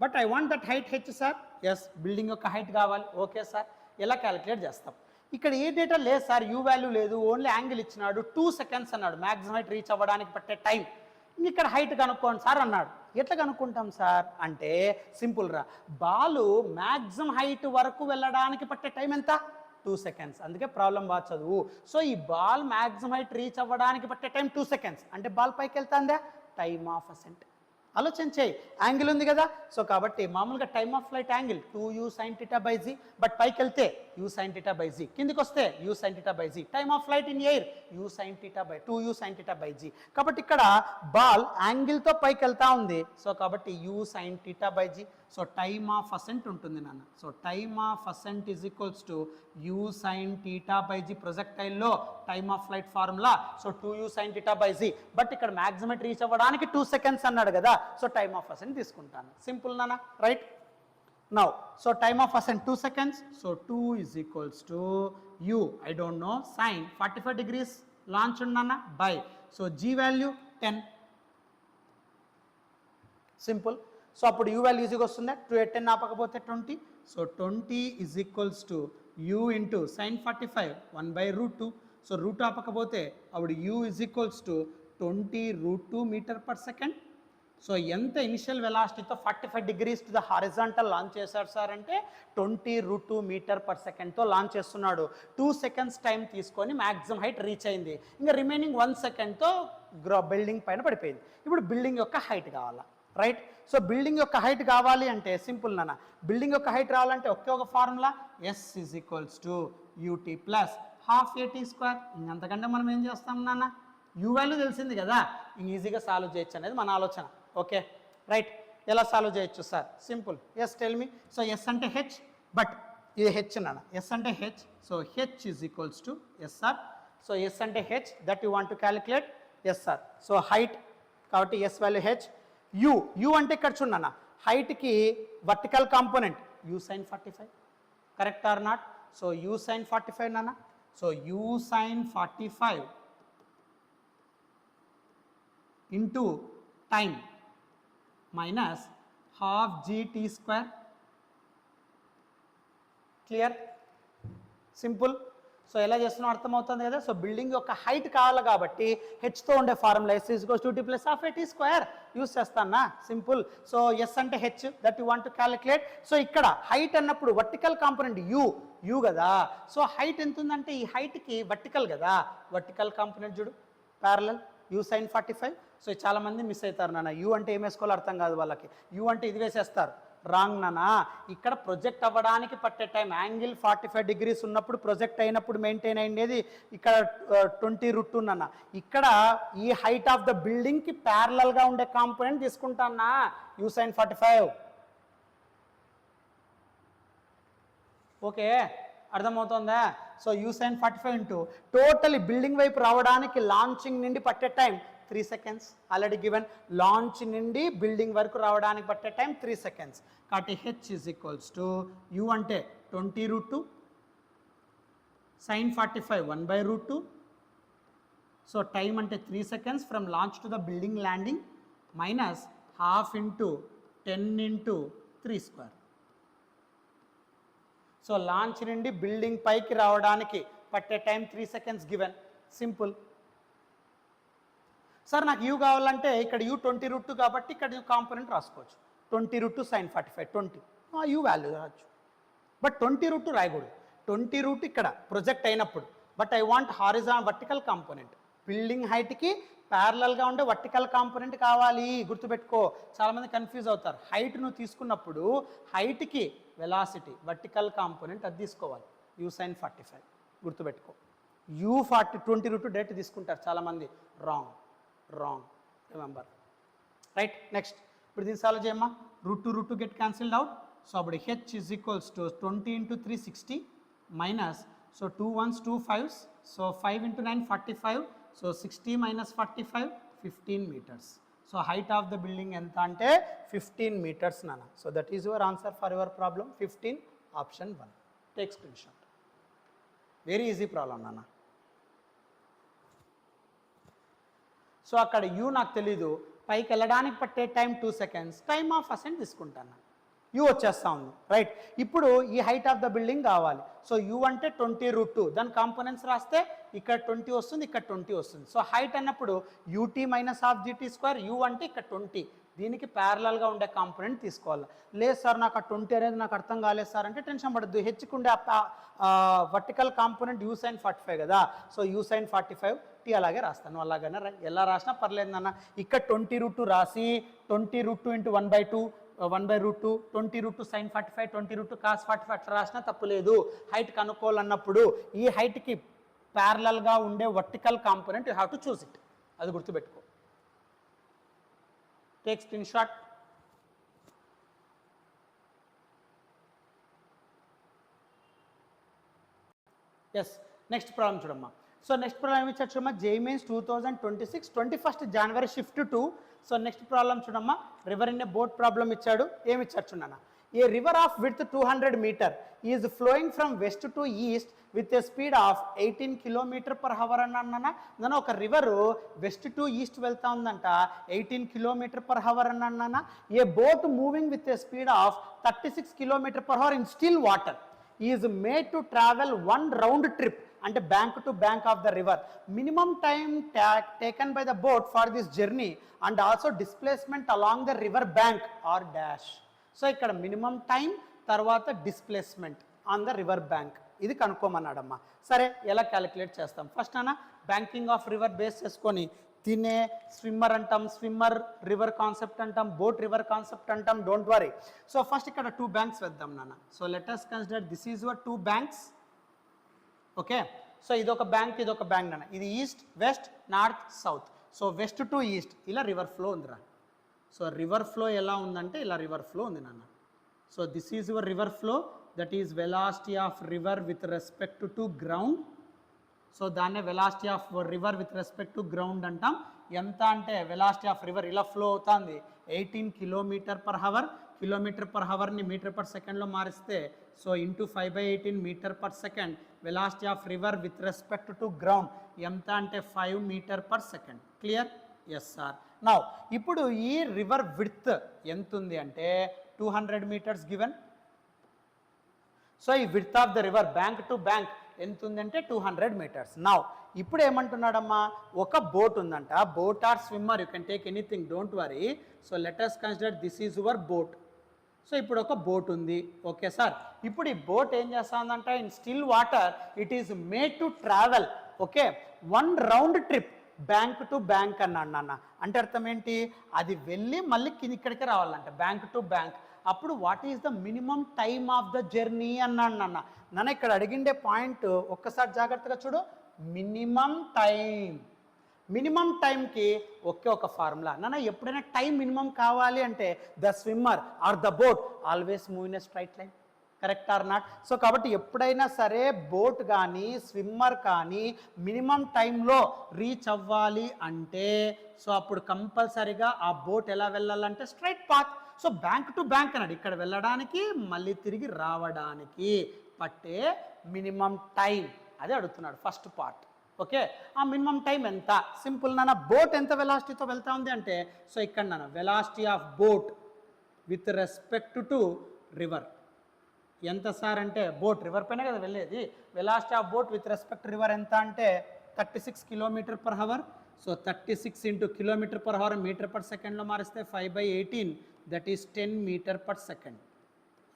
S1: But I want that height H sir. Yes, building యొక్క హైట్ కావాలి. ఓకే సార్, ఎలా క్యాలిక్యులేట్ చేస్తాం? ఇక్కడ ఏ డేటా లేదు సార్, యూ వాల్యూ లేదు, ఓన్లీ యాంగిల్ ఇచ్చినాడు, 2 seconds అన్నాడు మ్యాక్సిమం హైట్ రీచ్ అవ్వడానికి పట్టే టైం. ఇక్కడ హైట్ కనుక్కోండి సార్ అన్నాడు. ఎట్లా కనుక్కుంటాం సార్ అంటే సింపుల్ రా, బాలు మ్యాక్సిమం హైట్ వరకు వెళ్ళడానికి పట్టే టైం ఎంత? 2 seconds. అందుకే ప్రాబ్లం బాగా చదువు. సో ఈ బాల్ మ్యాక్సిమం హైట్ రీచ్ అవ్వడానికి పట్టే టైం 2 seconds. అంటే బాల్ పైకి వెళ్తాందా? Time of assigned. ఆలోచన చేయి, యాంగిల్ ఉంది కదా. సో కాబట్టి మామూలుగా time of flight angle 2u sin θ by z, but పైకి వెళ్తే u sin θ by z, కిందికి వస్తే u sin θ by z. Time of flight in air 2u sin θ by z. కాబట్టి ఇక్కడ బాల్ యాంగిల్తో పైకి వెళ్తా ఉంది, సో కాబట్టి u sin θ by z. So time of ascent ఉంటుంది నాన్న. So time of ascent is equals to u sin θ by z. ప్రొజెక్టైల్లో time of flight formula, so 2u sin θ by z. But ఇక్కడ maximum reach అవ్వడానికి 2 seconds అన్నాడు కదా, so time of ascent తీసుకుంటాను. Simple నాన్న, right? Now so time of ascent 2 seconds. So 2 is equals to u, I don't know, sin 45 degrees launch ఉన్నానా by, so g value 10. Simple. So అప్పుడు u value ఈజీగా వస్తుంది, 10 ఆపకపోతే 20. So 20 is equals to u into sin 45 1/√2. So root ఆపకపోతే అప్పుడు u is equals to 20√2 meter per second. So ఎంత initial వెలాసిటీతో 45 degrees to the horizontal launch చేశాడు sir అంటే 20√2 meter/secondతో లాంచ్ చేస్తున్నాడు. 2 seconds టైం తీసుకొని మ్యాక్సిమం హైట్ రీచ్ అయింది. ఇంకా రిమైనింగ్ 1 secondతో బిల్డింగ్ పైన పడిపోయింది. ఇప్పుడు బిల్డింగ్ యొక్క హైట్ కావాలా, రైట్? సో బిల్డింగ్ యొక్క హైట్ కావాలి అంటే సింపుల్ నాన్న, బిల్డింగ్ యొక్క హైట్ రావాలంటే ఒకే ఒక ఫార్ములా, S = UT + ½ AT². ఇంకంతకంటే మనం ఏం చేస్తాం నాన్న, యూ వాల్యూ తెలిసింది కదా, ఇంక ఈజీగా సాల్వ్ చేయొచ్చు అనేది మన ఆలోచన. ఓకే రైట్, ఎలా సాల్వ్ చేయొచ్చు sir? Simple, S tell me. So S అంటే హెచ్, బట్ ఇది హెచ్ నాన్న, ఎస్ అంటే H. So H = SR. So S అంటే H, that you want to calculate SR. So height కాబట్టి ఎస్ వాల్యూ హెచ్. యూ అంటే ఇక్కడ చూడన్నా, హైట్కి vertical component U sin 45, correct or not? So U sin 45 నాన్న. So U sin 45 into time minus ½ GT². Clear, simple. So ఎలా చేస్తున్నాం అర్థమవుతుంది కదా. సో బిల్డింగ్ యొక్క హైట్ కావాలి కాబట్టి హెచ్తో ఉండే formula S = UT + ½ AT² use చేస్తానా, సింపుల్. సో ఎస్ అంటే H, that you want to calculate. So ఇక్కడ హైట్ అన్నప్పుడు వర్టికల్ కాంపోనెంట్ యూ కదా. సో హైట్ ఎంత ఉందంటే ఈ హైట్కి వర్టికల్ కదా, వర్టికల్ కాంపోనెంట్ చూడు ప్యారలల్ U sin 45. సో చాలా మంది మిస్ అవుతారు నాన్న, యూ అంటే ఏం వేసుకోవాలో అర్థం కాదు వాళ్ళకి. యూ అంటే ఇది వేసేస్తారు, రాంగ్ నాన్న. ఇక్కడ ప్రొజెక్ట్ అవ్వడానికి పట్టే టైం యాంగిల్ 45 degrees ఉన్నప్పుడు ప్రొజెక్ట్ అయినప్పుడు మెయింటైన్ అయ్యేది ఇక్కడ 20√2 నాన్న. ఇక్కడ ఈ హైట్ ఆఫ్ ద బిల్డింగ్కి ప్యారలల్గా ఉండే కాంపోనెంట్ తీసుకుంటానా, U sin 45. ఓకే, అర్థమవుతుందా? So U sin 45 into total building వైపు రావడానికి లాంచింగ్ నుండి పట్టే time 3 seconds already given. Launch నుండి బిల్డింగ్ వరకు రావడానికి పట్టే టైం 3 seconds. కాబట్టి హెచ్ = U అంటే 20√2 sin 45 1/√2. సో టైం అంటే 3 seconds from launch to the building landing minus ½ × 10 × 3². So launch నుండి బిల్డింగ్ పైకి రావడానికి పట్టే time 3 seconds given. Simple. Sir నాకు యూ కావాలంటే ఇక్కడ యూ 20√2 కాబట్టి ఇక్కడ యూ కాంపోనెంట్ రాసుకోవచ్చు, 20√2 sin 45 20 యూ వాల్యూ రావచ్చు. బట్ 20√2 రాయకూడదు, 20√2 ఇక్కడ ప్రొజెక్ట్ అయినప్పుడు. But I want vertical component, building హైట్కి ప్యారలల్గా ఉండే వర్టికల్ కాంపోనెంట్ కావాలి. గుర్తుపెట్టుకో, చాలామంది కన్ఫ్యూజ్ అవుతారు. హైట్ నువ్వు తీసుకున్నప్పుడు హైట్కి వెలాసిటీ వర్టికల్ కాంపోనెంట్ అది తీసుకోవాలి, U sin 45. గుర్తుపెట్టుకో, U40 20√2 డైరెక్ట్ తీసుకుంటారు చాలామంది, రాంగ్ రిమెంబర్, రైట్? నెక్స్ట్ ఇప్పుడు దీన్ని సాల్వ్ చేయమ్మా. √2 గెట్ క్యాన్సిల్డ్ అవుట్. సో అప్పుడు H = 20 × 360 minus, so 2 1s 2 5s, so 5 × 9 45. So 60 - 45 15 meters. So height of the building ఎంత అంటే 15 meters నాన్న. So that is your answer for your problem 15, option 1. Take screen shot. Very easy problem నాన్న. So అక్కడ U నాకు తెలీదు, పైకి వెళ్ళడానికి పట్టే time 2 seconds, time of ascent తీసుకుంటాను, యూ వచ్చేస్తా ఉంది, రైట్? ఇప్పుడు ఈ హైట్ ఆఫ్ ద బిల్డింగ్ కావాలి. సో యూ అంటే 20√2, దాని కాంపోనెంట్స్ రాస్తే ఇక్కడ 20 వస్తుంది, ఇక్కడ 20 వస్తుంది. సో హైట్ అన్నప్పుడు UT - ½ GT², యూ అంటే ఇక్కడ 20, దీనికి ప్యారలల్గా ఉండే కాంపోనెంట్ తీసుకోవాలి. లేదు సార్ నాకు ఆ 20 అనేది నాకు అర్థం కాలేదు సార్ అంటే టెన్షన్ పడద్దు, హెచ్కి ఉండే వర్టికల్ కాంపోనెంట్ U sin 45 కదా. సో U sin 45 T అలాగే రాస్తాను, అలాగనే ఎలా రాసినా పర్లేదు నాన్న. ఇక్కడ 20√2 రాసి 20√2 × 1/2 1/√2 20√2 sin 45 20√2 cos 45 అట్లా రాసినా తప్పు లేదు. హైట్ కనుక్కోవాలన్నప్పుడు ఈ హైట్కి ప్యారలల్గా ఉండే vertical component you have to choose it, అది గుర్తుపెట్టుకో. Take screen shot. Yes, next problem చూడమ్మా. సో నెక్స్ట్ ప్రాబ్లం ఏమి ఇచ్చారు చూడమ్మా, JEE Mains 2026 21st January shift 2. So next problem చూడమ్మా, river in a boat problem ఇచ్చాడు. ఏమి ఇచ్చారు చూడన్నా, a river of width 200 meter is flowing from west to east with a speed of 18 km/h అన్న. నన్ను ఒక రివరు వెస్ట్ టు ఈస్ట్ వెళ్తా ఉందంట, 18 km/h అన్న. A boat moving with a speed of 36 km/h in still water is made to travel 1 round trip అంటే bank to bank of the river. Minimum time taken by the boat for this journey and also displacement along the river bank are dash. So ఇక్కడ minimum time తర్వాత displacement on the river bank ఇది కనుక్కోమన్నాడమ్మా. సరే ఎలా calculate చేస్తాం? First అన్న banking of river base చేసుకొని దీన్నే స్విమ్మర్ అంటాం, స్విమ్మర్ రివర్ కాన్సెప్ట్ అంటాం, బోట్ రివర్ కాన్సెప్ట్ అంటాం. Don't worry. సో ఫస్ట్ ఇక్కడ 2 బ్యాంక్స్ వేద్దాం నాన్న. So let us consider this is your 2 banks. Okay, so ఇదొక బ్యాంక్ ఇదొక బ్యాంక్ నాన్న. ఇది east west north south. So west to east ఇలా రివర్ ఫ్లో ఉందిరా. సో రివర్ ఫ్లో ఎలా ఉందంటే ఇలా రివర్ ఫ్లో ఉంది నాన్న. So this is your river flow, that is velocity of river with respect to ground. So దాన్నే velocity of river with respect to ground అంటాం. ఎంత అంటే వెలాసిటీ ఆఫ్ రివర్ ఇలా ఫ్లో అవుతుంది 18 km/h. km/hని మీటర్/సెకండ్లో మారిస్తే so into 5/18 meter per second. Velocity of river with respect to ground ఎంత అంటే 5 meter per second. Clear? Yes sir. Now ఇప్పుడు ఈ రివర్ విడ్త్ ఎంత ఉంది అంటే 200 మీటర్స్ గివెన్. సో ఈ width of the river bank to bank ఎంత ఉందంటే 200 మీటర్స్. నౌ ఇప్పుడు ఏమంటున్నాడమ్మా, ఒక బోట్ ఉందంట. Boat or swimmer, you can take anything, don't worry. So let us consider this is your boat. So ఇప్పుడు ఒక boat ఉంది. Okay sir, ఇప్పుడు ఈ బోట్ ఏం చేస్తుందంట, in still water it is made to travel. Okay, 1 round trip bank to bank అన్నాడు నాన్న. అంటే అర్థం ఏంటి, అది వెళ్ళి మళ్ళీ ఇక్కడికి రావాలంట బ్యాంక్ టు బ్యాంక్. అప్పుడు what is the minimum time of the journey అన్నాడు నాన్న. నన్ను ఇక్కడ అడిగిండే పాయింట్ ఒక్కసారి జాగ్రత్తగా చూడు. Minimum time. మినిమం టైంకి ఒకే ఒక ఫార్ములా నాన్న. ఎప్పుడైనా టైం మినిమం కావాలి అంటే the swimmer or the boat always move in a straight line. Correct or not? So కాబట్టి ఎప్పుడైనా సరే బోట్ కానీ స్విమ్మర్ కానీ మినిమం టైంలో రీచ్ అవ్వాలి అంటే సో అప్పుడు కంపల్సరీగా ఆ బోట్ ఎలా వెళ్ళాలంటే straight path. So bank to bank అన్నాడు. ఇక్కడ వెళ్ళడానికి మళ్ళీ తిరిగి రావడానికి పట్టే మినిమం టైం అదే అడుగుతున్నాడు ఫస్ట్ పార్ట్. ఓకే, ఆ మినిమం టైం ఎంత? సింపుల్ నాన్న. బోట్ ఎంత వెలాసిటీతో వెళ్తా ఉంది అంటే సో ఇక్కడ నాన్న velocity of boat with respect to river ఎంత సార్ అంటే, బోట్ రివర్ పైన కదా వెళ్ళేది. Velocity of boat with respect river ఎంత అంటే 36 km/h. సో 36 ఇంటూ km/h మీటర్/సెకండ్లో మారిస్తే 5/18 దట్ ఈస్ 10 మీటర్/సెకండ్.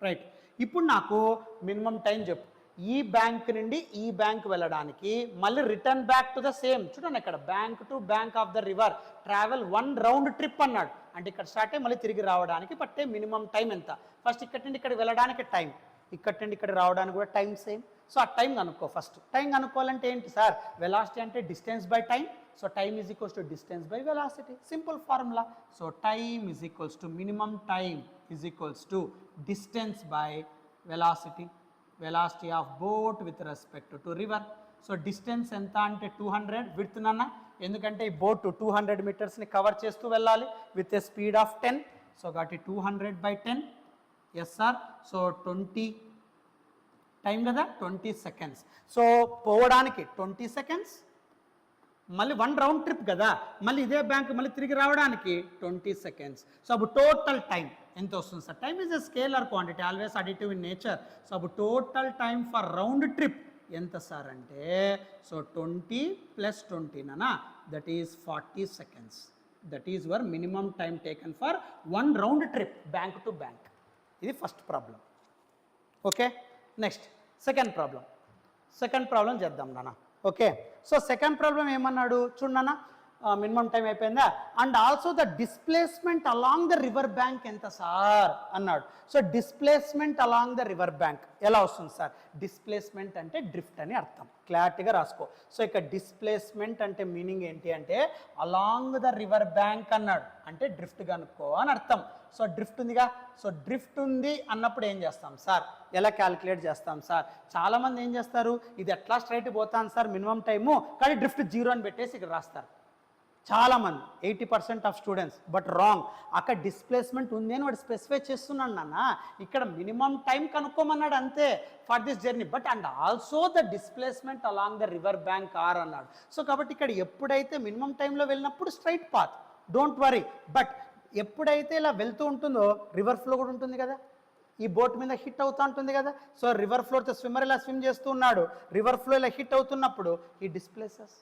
S1: రైట్, ఇప్పుడు నాకు మినిమం టైం చెప్పు. ఈ బ్యాంక్ నుండి ఈ బ్యాంక్ వెళ్ళడానికి మళ్ళీ return back to the same. చూడండి ఇక్కడ bank to bank of the river travel 1 round trip అన్నాడు. అంటే ఇక్కడ స్టార్ట్ అయ్యి మళ్ళీ తిరిగి రావడానికి పట్టే మినిమం టైం ఎంత? ఫస్ట్ ఇక్కడి నుండి ఇక్కడ వెళ్ళడానికి టైం, ఇక్కడ నుండి ఇక్కడ రావడానికి కూడా టైం సేమ్. సో ఆ టైం కనుక్కో. ఫస్ట్ టైం కనుక్కోవాలంటే ఏంటి సార్? వెలాసిటీ అంటే distance by time. So time is equals to distance by velocity. Simple formula. So time is equals to minimum time is equals to distance by velocity. Velocity of boat with respect to river. So distance ఎంత అంటే 200. Width నాన్న, ఎందుకంటే ఈ boat 200 మీటర్స్ని cover చేస్తూ వెళ్ళాలి with a speed of 10. So కాబట్టి 200/10. Yes sir. So 20 time కదా, 20 seconds. So పోవడానికి 20 సెకండ్స్, మళ్ళీ 1 రౌండ్ ట్రిప్ కదా, మళ్ళీ ఇదే బ్యాంక్ మళ్ళీ తిరిగి రావడానికి 20 సెకండ్స్. సో అప్పుడు టోటల్ టైం ఎంత వస్తుంది sir? Time is a scalar quantity, always additive in nature. So అప్పుడు total time for round trip ఎంత సార్ అంటే సో 20 + 20 నానా, that is 40 seconds. That is your minimum time taken for 1 round trip bank to bank. ఇది first problem. Okay, next second problem. Second problem చేద్దాం నాన్న. Okay, so second problem ఏమన్నాడు చూడన్నా. Minimum time అయిపోయిందా? And also the displacement along the river bank ఎంత sir అన్నాడు. So displacement along the river bank ఎలా వస్తుంది సార్? డిస్ప్లేస్మెంట్ అంటే డ్రిఫ్ట్ అని అర్థం, క్లారిటీగా రాసుకో. సో ఇక్కడ డిస్ప్లేస్మెంట్ అంటే మీనింగ్ ఏంటి అంటే అలాంగ్ ద రివర్ బ్యాంక్ అన్నాడు, అంటే డ్రిఫ్ట్ కనుక్కో అని అర్థం. సో డ్రిఫ్ట్ ఉందిగా, సో డ్రిఫ్ట్ ఉంది అన్నప్పుడు ఏం చేస్తాం సార్? ఎలా క్యాలిక్యులేట్ చేస్తాం సార్? చాలామంది ఏం చేస్తారు, ఇది ఎట్లా స్ట్రైట్ పోతాను సార్ మినిమం టైము, కానీ డ్రిఫ్ట్ 0 అని పెట్టేసి ఇక్కడ రాస్తారు చాలామంది, 80% ఆఫ్ స్టూడెంట్స్. But wrong. అక్కడ డిస్ప్లేస్మెంట్ ఉంది అని వాడు స్పెసిఫై చేస్తున్నాడు నాన్న. ఇక్కడ మినిమం టైం కనుక్కోమన్నాడు అంతే for this journey. But and also the displacement along the river bank are అన్నాడు. సో కాబట్టి ఇక్కడ ఎప్పుడైతే మినిమం టైంలో వెళ్ళినప్పుడు straight path, don't worry. But ఎప్పుడైతే ఇలా వెళ్తూ ఉంటుందో రివర్ ఫ్లో కూడా ఉంటుంది కదా, ఈ బోట్ మీద హిట్ అవుతూ ఉంటుంది కదా. సో రివర్ ఫ్లోతో స్విమ్మర్ ఇలా స్విమ్ చేస్తూ ఉన్నాడు, రివర్ ఫ్లో ఇలా హిట్ అవుతున్నప్పుడు ఈ డిస్ప్లేసెస్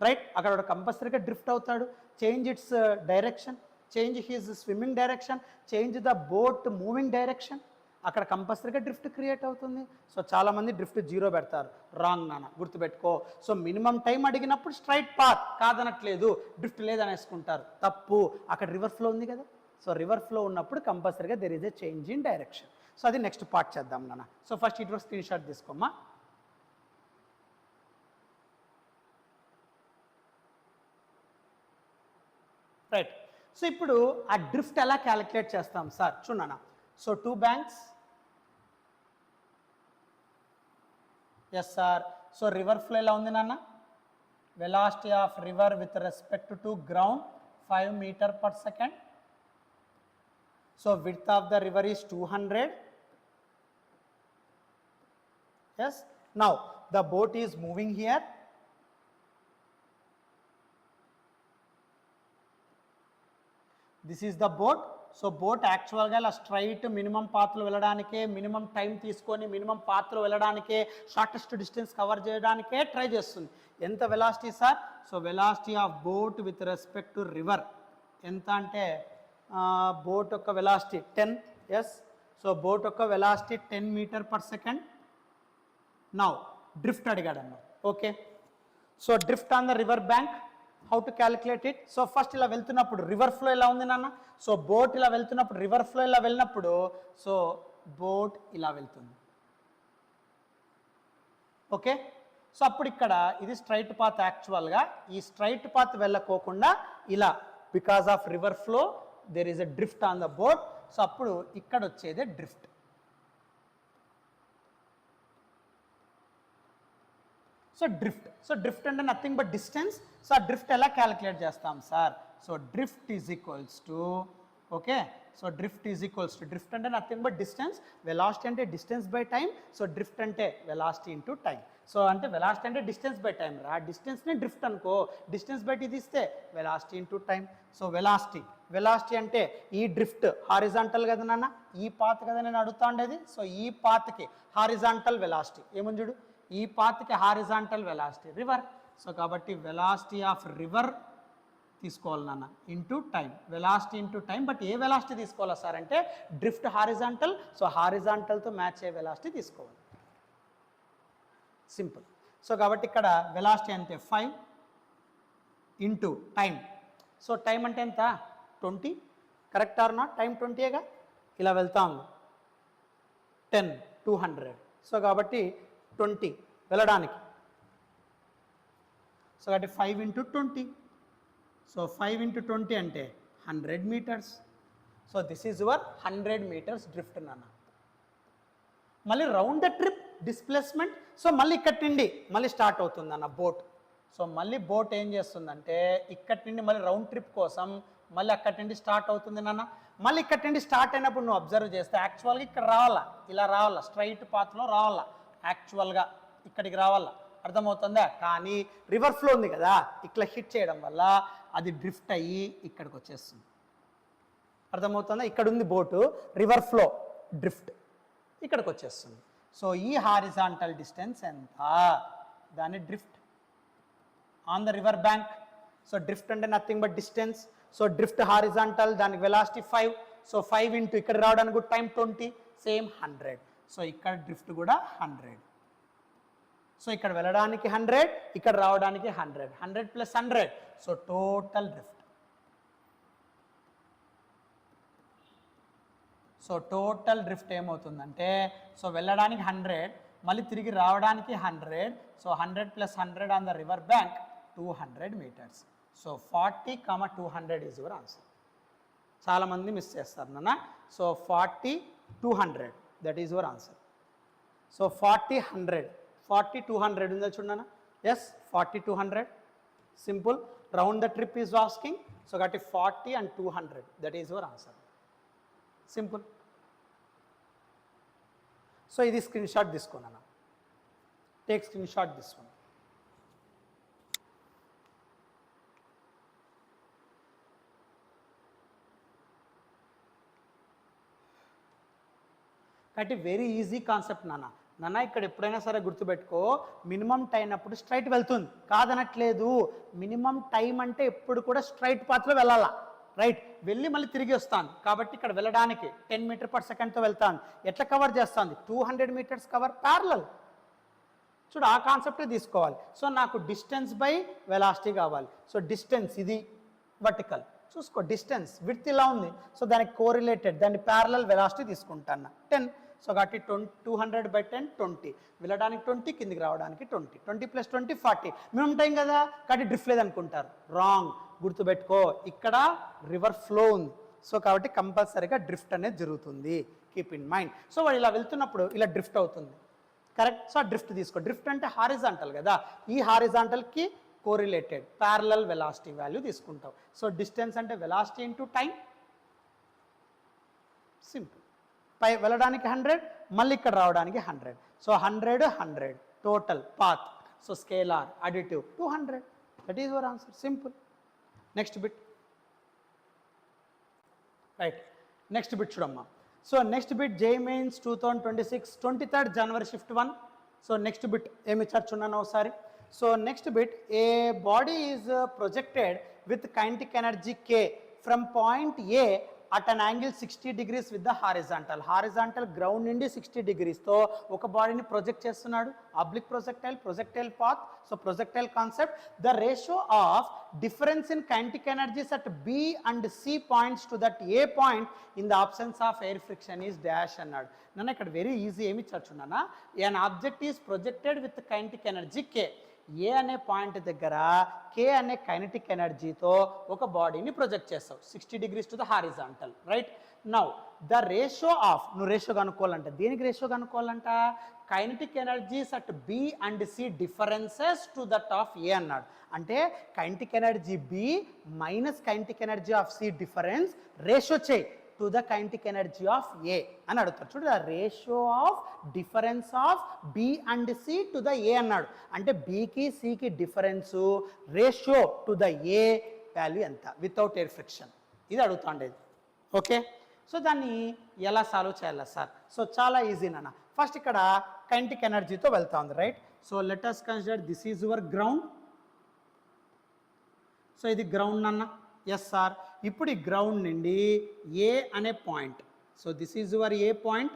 S1: రైట్, అక్కడ కంపల్సరీగా డ్రిఫ్ట్ అవుతాడు. Change it's direction, change his swimming direction, change the boat moving direction, అక్కడ కంపల్సరీగా డ్రిఫ్ట్ క్రియేట్ అవుతుంది. సో చాలామంది డ్రిఫ్ట్ 0 పెడతారు, రాంగ్ నాన్న, గుర్తుపెట్టుకో. సో మినిమం టైం అడిగినప్పుడు స్ట్రైట్ పాత్ కాదనట్లేదు, డ్రిఫ్ట్ లేదనేసుకుంటారు, తప్పు. అక్కడ రివర్ ఫ్లో ఉంది కదా, సో రివర్ ఫ్లో ఉన్నప్పుడు కంపల్సరీగా there is a change in direction. So అది నెక్స్ట్ పార్ట్ చేద్దాం నాన్న. సో ఫస్ట్ ఇటు స్క్రీన్ షాట్ తీసుకోమ్మా. రైట్, సో ఇప్పుడు ఆ డ్రిఫ్ట్ ఎలా క్యాలిక్యులేట్ చేస్తాం సార్ చూడన్నా. So 2 banks, yes sir. So river flow ఎలా ఉంది నాన్న, velocity of river with respect to ground 5 meters/second. So width of the river is 200. Yes, now the boat is moving here. This is the boat. So boat యాక్చువల్గా ఇలా straight minimum పాత్లో వెళ్ళడానికే, minimum time తీసుకొని minimum పాత్లో వెళ్ళడానికే, shortest distance cover చేయడానికే try చేస్తుంది. ఎంత velocity sir? So velocity of boat with respect to river ఎంత అంటే boat యొక్క velocity 10. Yes, so boat యొక్క వెలాసిటీ 10 meters/second. నౌ డ్రిఫ్ట్ అడిగాడు అన్న. Okay, so drift on the river bank, how to calculate it? So first ఇలా వెళ్తున్నప్పుడు river flow ఎలా ఉంది నాన్న? సో బోట్ ఇలా వెళ్తున్నప్పుడు, రివర్ ఫ్లో ఇలా వెళ్ళినప్పుడు, సో బోట్ ఇలా వెళ్తుంది. ఓకే, సో అప్పుడు ఇక్కడ ఇది స్ట్రైట్ పాత్. యాక్చువల్గా ఈ స్ట్రైట్ పాత్ వెళ్ళకోకుండా ఇలా, because of river flow there is a drift on the boat. So అప్పుడు ఇక్కడ వచ్చేదే డ్రిఫ్ట్. సో డ్రిఫ్ట్ అంటే నథింగ్ బట్ డిస్టెన్స్. సో ఆ డ్రిఫ్ట్ ఎలా క్యాలిక్యులేట్ చేస్తాం sir? So drift is equals to, okay, so drift అంటే nothing but distance, velocity అంటే distance by time. So drift అంటే వెలాసిటీ ఇంటూ టైం. సో అంటే velocity అంటే distance by time రా, డిస్టెన్స్ని drift అనుకో, డిస్టెన్స్ బై ఇది ఇస్తే velocity into time. So velocity అంటే ఈ డ్రిఫ్ట్ హారిజాంటల్ కదా నాన్న, ఈ పాత్ కదా నేను అడుగుతా ఉండేది. సో ఈ పాత్కి హారిజాంటల్ వెలాసిటీ ఏముంది చూడు, ఈ పాత్కి హారిజాంటల్ వెలాసిటీ రివర్. సో కాబట్టి వెలాసిటీ ఆఫ్ రివర్ తీసుకోవాలి నాన్న into time, velocity into time. But a velocity తీసుకోవాలా సార్ అంటే డ్రిఫ్ట్ హారిజాంటల్, సో హారిజాంటల్తో మ్యాచ్ అయ్యే వెలాసిటీ తీసుకోవాలి, సింపుల్. సో కాబట్టి ఇక్కడ వెలాసిటీ అంటే 5 ఇంటూ టైం. సో టైం అంటే ఎంత? 20, కరెక్ట్ ఆర్ నాట్? టైం 20ఏగా, ఇలా వెళ్తాం 10 200. సో కాబట్టి 20 వెళ్ళడానికి. సో కాబట్టి 5 into 20. సో 5 into 20 అంటే 100 meters. So this is your 100 meters drift నాన్న. మళ్ళీ round the trip displacement. So మళ్ళీ ఇక్కడి నుండి మళ్ళీ స్టార్ట్ అవుతుంది అన్న బోట్. సో మళ్ళీ బోట్ ఏం చేస్తుందంటే ఇక్కడి నుండి మళ్ళీ రౌండ్ ట్రిప్ కోసం మళ్ళీ అక్కడి నుండి స్టార్ట్ అవుతుంది నాన్న. మళ్ళీ ఇక్కడి నుండి స్టార్ట్ అయినప్పుడు నువ్వు అబ్జర్వ్ చేస్తే యాక్చువల్గా ఇక్కడ రావాలా, ఇలా రావాలా, స్ట్రైట్ పాత్లో రావాలా, యాక్చువల్గా ఇక్కడికి రావాలా, అర్థమవుతుందా? కానీ రివర్ ఫ్లో ఉంది కదా, ఇట్లా హిట్ చేయడం వల్ల అది డ్రిఫ్ట్ అయ్యి ఇక్కడికి వచ్చేస్తుంది, అర్థమవుతుందా? ఇక్కడ ఉంది బోటు, రివర్ ఫ్లో డ్రిఫ్ట్ ఇక్కడికి వచ్చేస్తుంది. సో ఈ హారిజాంటల్ డిస్టెన్స్ ఎంత? దాని drift on the river bank. So drift అంటే nothing but distance. So drift horizontal, దానికి వెలాసిటీ 5. సో 5 ఇంటూ ఇక్కడ రావడానికి కూడా టైం 20, సేమ్ 100. సో ఇక్కడ డ్రిఫ్ట్ కూడా 100. సో ఇక్కడ వెళ్ళడానికి 100, ఇక్కడ రావడానికి 100, 100 + 100. So total drift. So total drift ఏమవుతుందంటే, సో వెళ్ళడానికి 100, మళ్ళీ తిరిగి రావడానికి 100. So 100 + 100 on the river bank 200 meters. So 40, 200 is your answer. చాలామంది మిస్ చేస్తారు నాన్న. So 40, 200 that is your answer. So 40, 100, 40, 200 ఉందా చూడన్నా? Yes, 40, 200 simple. Round the trip is asking. So కాబట్టి 40 and 200 that is your answer, simple. So ఇది screen shot తీసుకున్నాను, take screen shot తీసుకున్నాను. కాబట్టి వెరీ ఈజీ కాన్సెప్ట్ నాన్న ఇక్కడ ఎప్పుడైనా సరే గుర్తుపెట్టుకో, మినిమం టైం అప్పుడు స్ట్రైట్ వెళ్తుంది, కాదనట్లేదు. మినిమం టైం అంటే ఎప్పుడు కూడా స్ట్రైట్ పాత్లో వెళ్ళాలా, రైట్? వెళ్ళి మళ్ళీ తిరిగి వస్తాను. కాబట్టి ఇక్కడ వెళ్ళడానికి 10 మీటర్ పర్ సెకండ్తో వెళ్తాను. ఎట్లా కవర్ చేస్తాను? 200 మీటర్స్ కవర్ ప్యారలల్. చూడు, ఆ కాన్సెప్టే తీసుకోవాలి. సో నాకు డిస్టెన్స్ బై వెలాసిటీ కావాలి. సో డిస్టెన్స్ ఇది వర్టికల్, చూసుకో డిస్టెన్స్ విడ్త్ ఇలా ఉంది. సో దానికి కోరిలేటెడ్, దాన్ని ప్యారలల్ వెలాసిటీ తీసుకుంటాను 10. సో కాబట్టి 200 బై 10 20. వెళ్ళడానికి 20, కిందికి రావడానికి 20. 20 + 20 40. మేము ఉంటాం కదా, కాబట్టి డ్రిఫ్ట్ లేదనుకుంటారు. రాంగ్, గుర్తుపెట్టుకో, ఇక్కడ రివర్ ఫ్లో ఉంది. సో కాబట్టి కంపల్సరీగా డ్రిఫ్ట్ అనేది జరుగుతుంది. Keep in mind. సో వాడు ఇలా వెళ్తున్నప్పుడు ఇలా డ్రిఫ్ట్ అవుతుంది, కరెక్ట్? సో డ్రిఫ్ట్ తీసుకో. డ్రిఫ్ట్ అంటే హారిజాంటల్ కదా, ఈ హారిజాంటల్కి కోరిలేటెడ్ ప్యారలల్ వెలాసిటీ వాల్యూ తీసుకుంటావు. సో డిస్టెన్స్ అంటే వెలాసిటీ ఇంటూ టైం, సింపుల్. పై వెళ్ళడానికి 100, మళ్ళీ ఇక్కడ రావడానికి 100. So 100 100 total path. So scalar additive 200. That is your answer, simple. Next bit, right? Next bit చూడమ్మా. So next bit JEE mains 2026 23rd January shift 1. So next bit ఏమి చర్చున్నాను ఒకసారి. So next bit, A body is projected with kinetic energy K from point A at an angle 60 degrees with the horizontal ground నుండి 60 degreesతో ఒక బాడీని project చేస్తున్నాడు. Oblique projectile path. So projectile concept, the ratio of difference in kinetic energies at B and C points to that A point in the absence of air friction is dash అన్నాడు. నన్ను ఇక్కడ very easy ఏమి చర్చున్నానా, an object is projected with kinetic energy K. ఏ అనే point దగ్గర K అనే kinetic ఎనర్జీతో ఒక బాడీని ప్రొజెక్ట్ చేస్తావు 60 degrees to the horizontal, right? Now the ratio of, నువ్వు రేషియో కనుక్కోవాలంట. దేనికి రేషియో కనుక్కోవాలంట? Kinetic energies at B and C differences to that of A అన్నాడు. అంటే kinetic energy B minus kinetic energy of C difference ratio చేయి to the kinetic energy of A అని అడుగుతారు. చూడు, the ratio of difference of B and C to the A అన్నాడు. అంటే Bకి Cకి difference ratio to the A value ఎంత without air friction, ఇది అడుగుతాండేది. ఓకే, సో దాన్ని ఎలా సాల్వ్ చేయాలా సార్? సో చాలా ఈజీ నాన్న. ఫస్ట్ ఇక్కడ కైనెటిక్ ఎనర్జీతో వెళ్తా ఉంది, right? So let us consider this is your ground. So ఇది గ్రౌండ్ అన్న, ఎస్ సార్. ఇప్పుడు ఈ గ్రౌండ్ నుండి ఏ అనే point, so this is your A point.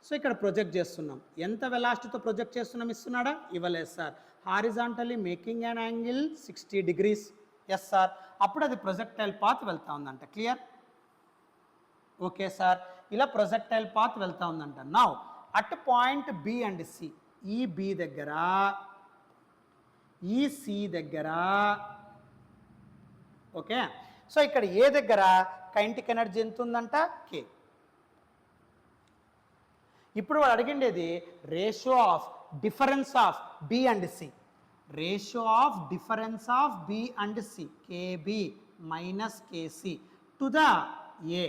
S1: So ఇక్కడ ప్రొజెక్ట్ చేస్తున్నాం. ఎంత వెలాసిటీతో ప్రొజెక్ట్ చేస్తున్నాం, ఇస్తున్నాడా? ఇవ్వలేదు sir. Horizontally making an angle 60 degrees, yes sir. అప్పుడు అది ప్రొజెక్టైల్ పాత్ వెళ్తా ఉందంట. క్లియర్? ఓకే సార్, ఇలా ప్రొజెక్టైల్ పాత్ వెళ్తా ఉందంట. Now at point B and C, ఈ B దగ్గర ఈ C దగ్గర, ఓకే. సో ఇక్కడ ఏ దగ్గర కైనెటిక్ ఎనర్జీ ఎంత ఉందంట? K. ఇప్పుడు వాడు అడిగిండేది ratio of difference of B and C. Ratio of difference of B and C, KB minus KC to the A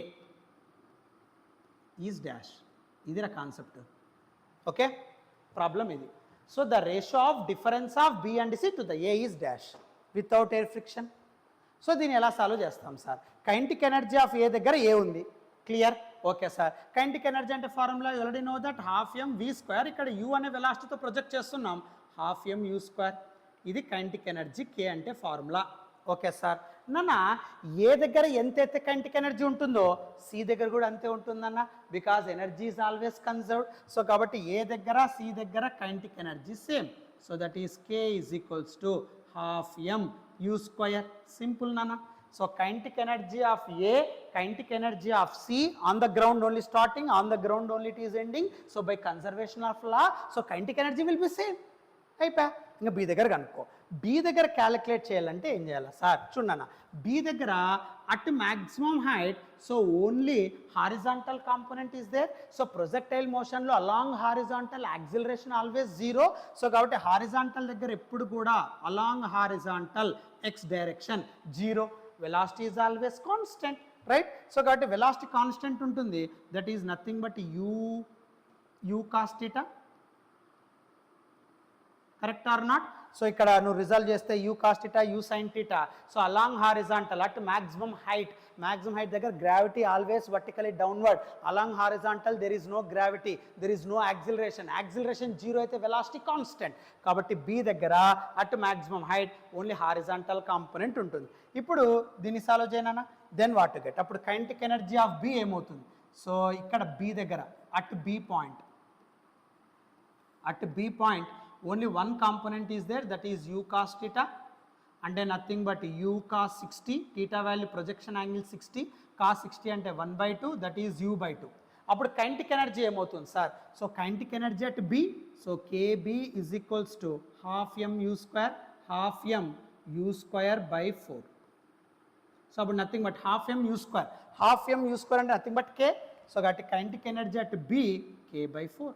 S1: is dash. ఇది నా కాన్సెప్ట్. ఓకే, ప్రాబ్లం ఇది. So the ratio of difference of B and C to the A is dash without air friction. So దీన్ని ఎలా solve చేస్తాం sir? Kinetic energy of A దగ్గర A ఉంది, clear? Okay sir. Kinetic energy అంటే formula already know that 12mv². ఇక్కడ U అనే వెలాసిటీతో project చేస్తున్నాం, 12mu². ఇది కైనెటిక్ ఎనర్జీ K అంటే ఫార్ములా. Okay sir. నాన్న ఏ దగ్గర ఎంతైతే కైనెటిక్ ఎనర్జీ ఉంటుందో C దగ్గర కూడా అంతే ఉంటుందన్న, because energy is always conserved. So కాబట్టి ఏ దగ్గర C దగ్గర kinetic energy same. So that is K is equals to 12mu². Simple నాన్న. So kinetic energy of A, kinetic energy of C, on the ground only starting, on the ground only it is ending. So by conservation of law, so kinetic energy will be same. అయిపోయా. ఇంకా B దగ్గర కనుక్కో. B దగ్గర calculate చేయాలంటే ఏం చేయాలి sir? చూడన్నా, B దగ్గర at maximum height, so only horizontal component is there. So projectile మోషన్లో along horizontal acceleration always 0. So కాబట్టి హారిజాంటల్ దగ్గర ఎప్పుడు కూడా along horizontal x direction 0. Velocity is always constant, right? So కాబట్టి వెలాసిటీ కాన్స్టెంట్ ఉంటుంది. That is nothing but u cos theta. Correct or not? So ఇక్కడ నువ్వు resolve చేస్తే U cos theta U sine theta. So along horizontal at maximum height దగ్గర gravity always vertically downward. Along horizontal there is no gravity, there is no acceleration zero అయితే velocity constant. కాబట్టి B దగ్గర at maximum height only horizontal component ఉంటుంది. ఇప్పుడు దీన్ని solve చేయనా, then what to get. అప్పుడు kinetic energy of B ఏమవుతుంది? So ఇక్కడ బి దగ్గర at B point only one component is there, that is u cos theta, and then nothing but u cos 60, theta value projection angle 60, cos 60 అంటే 1/2, that is u by 2. అప్పుడు kinetic energy ఏమవుతుంది sir? So kinetic energy at B, so kb is equals to half mu square by 4. So అప్పుడు nothing but half mu square అంటే nothing but k. So కాబట్టి kinetic energy at B k by 4.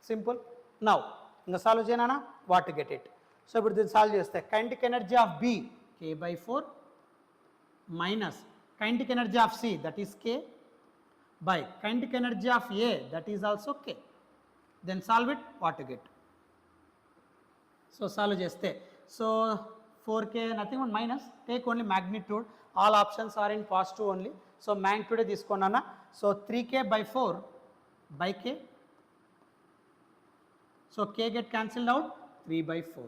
S1: Simple. Now ఇంకా solve చేయనా, what to get it. So ఇప్పుడు దీన్ని solve చేస్తే kinetic energy of B k by 4 minus kinetic energy of C that is k by kinetic energy of A that is also k. Then solve it, what to get. So solve చేస్తే so 4k nothing but minus take only magnitude, all options are in positive only. So మ్యాగ్నిట్యూడే తీసుకున్నానా. So 3k by 4 by k. So k get cancelled out, 3 by 4.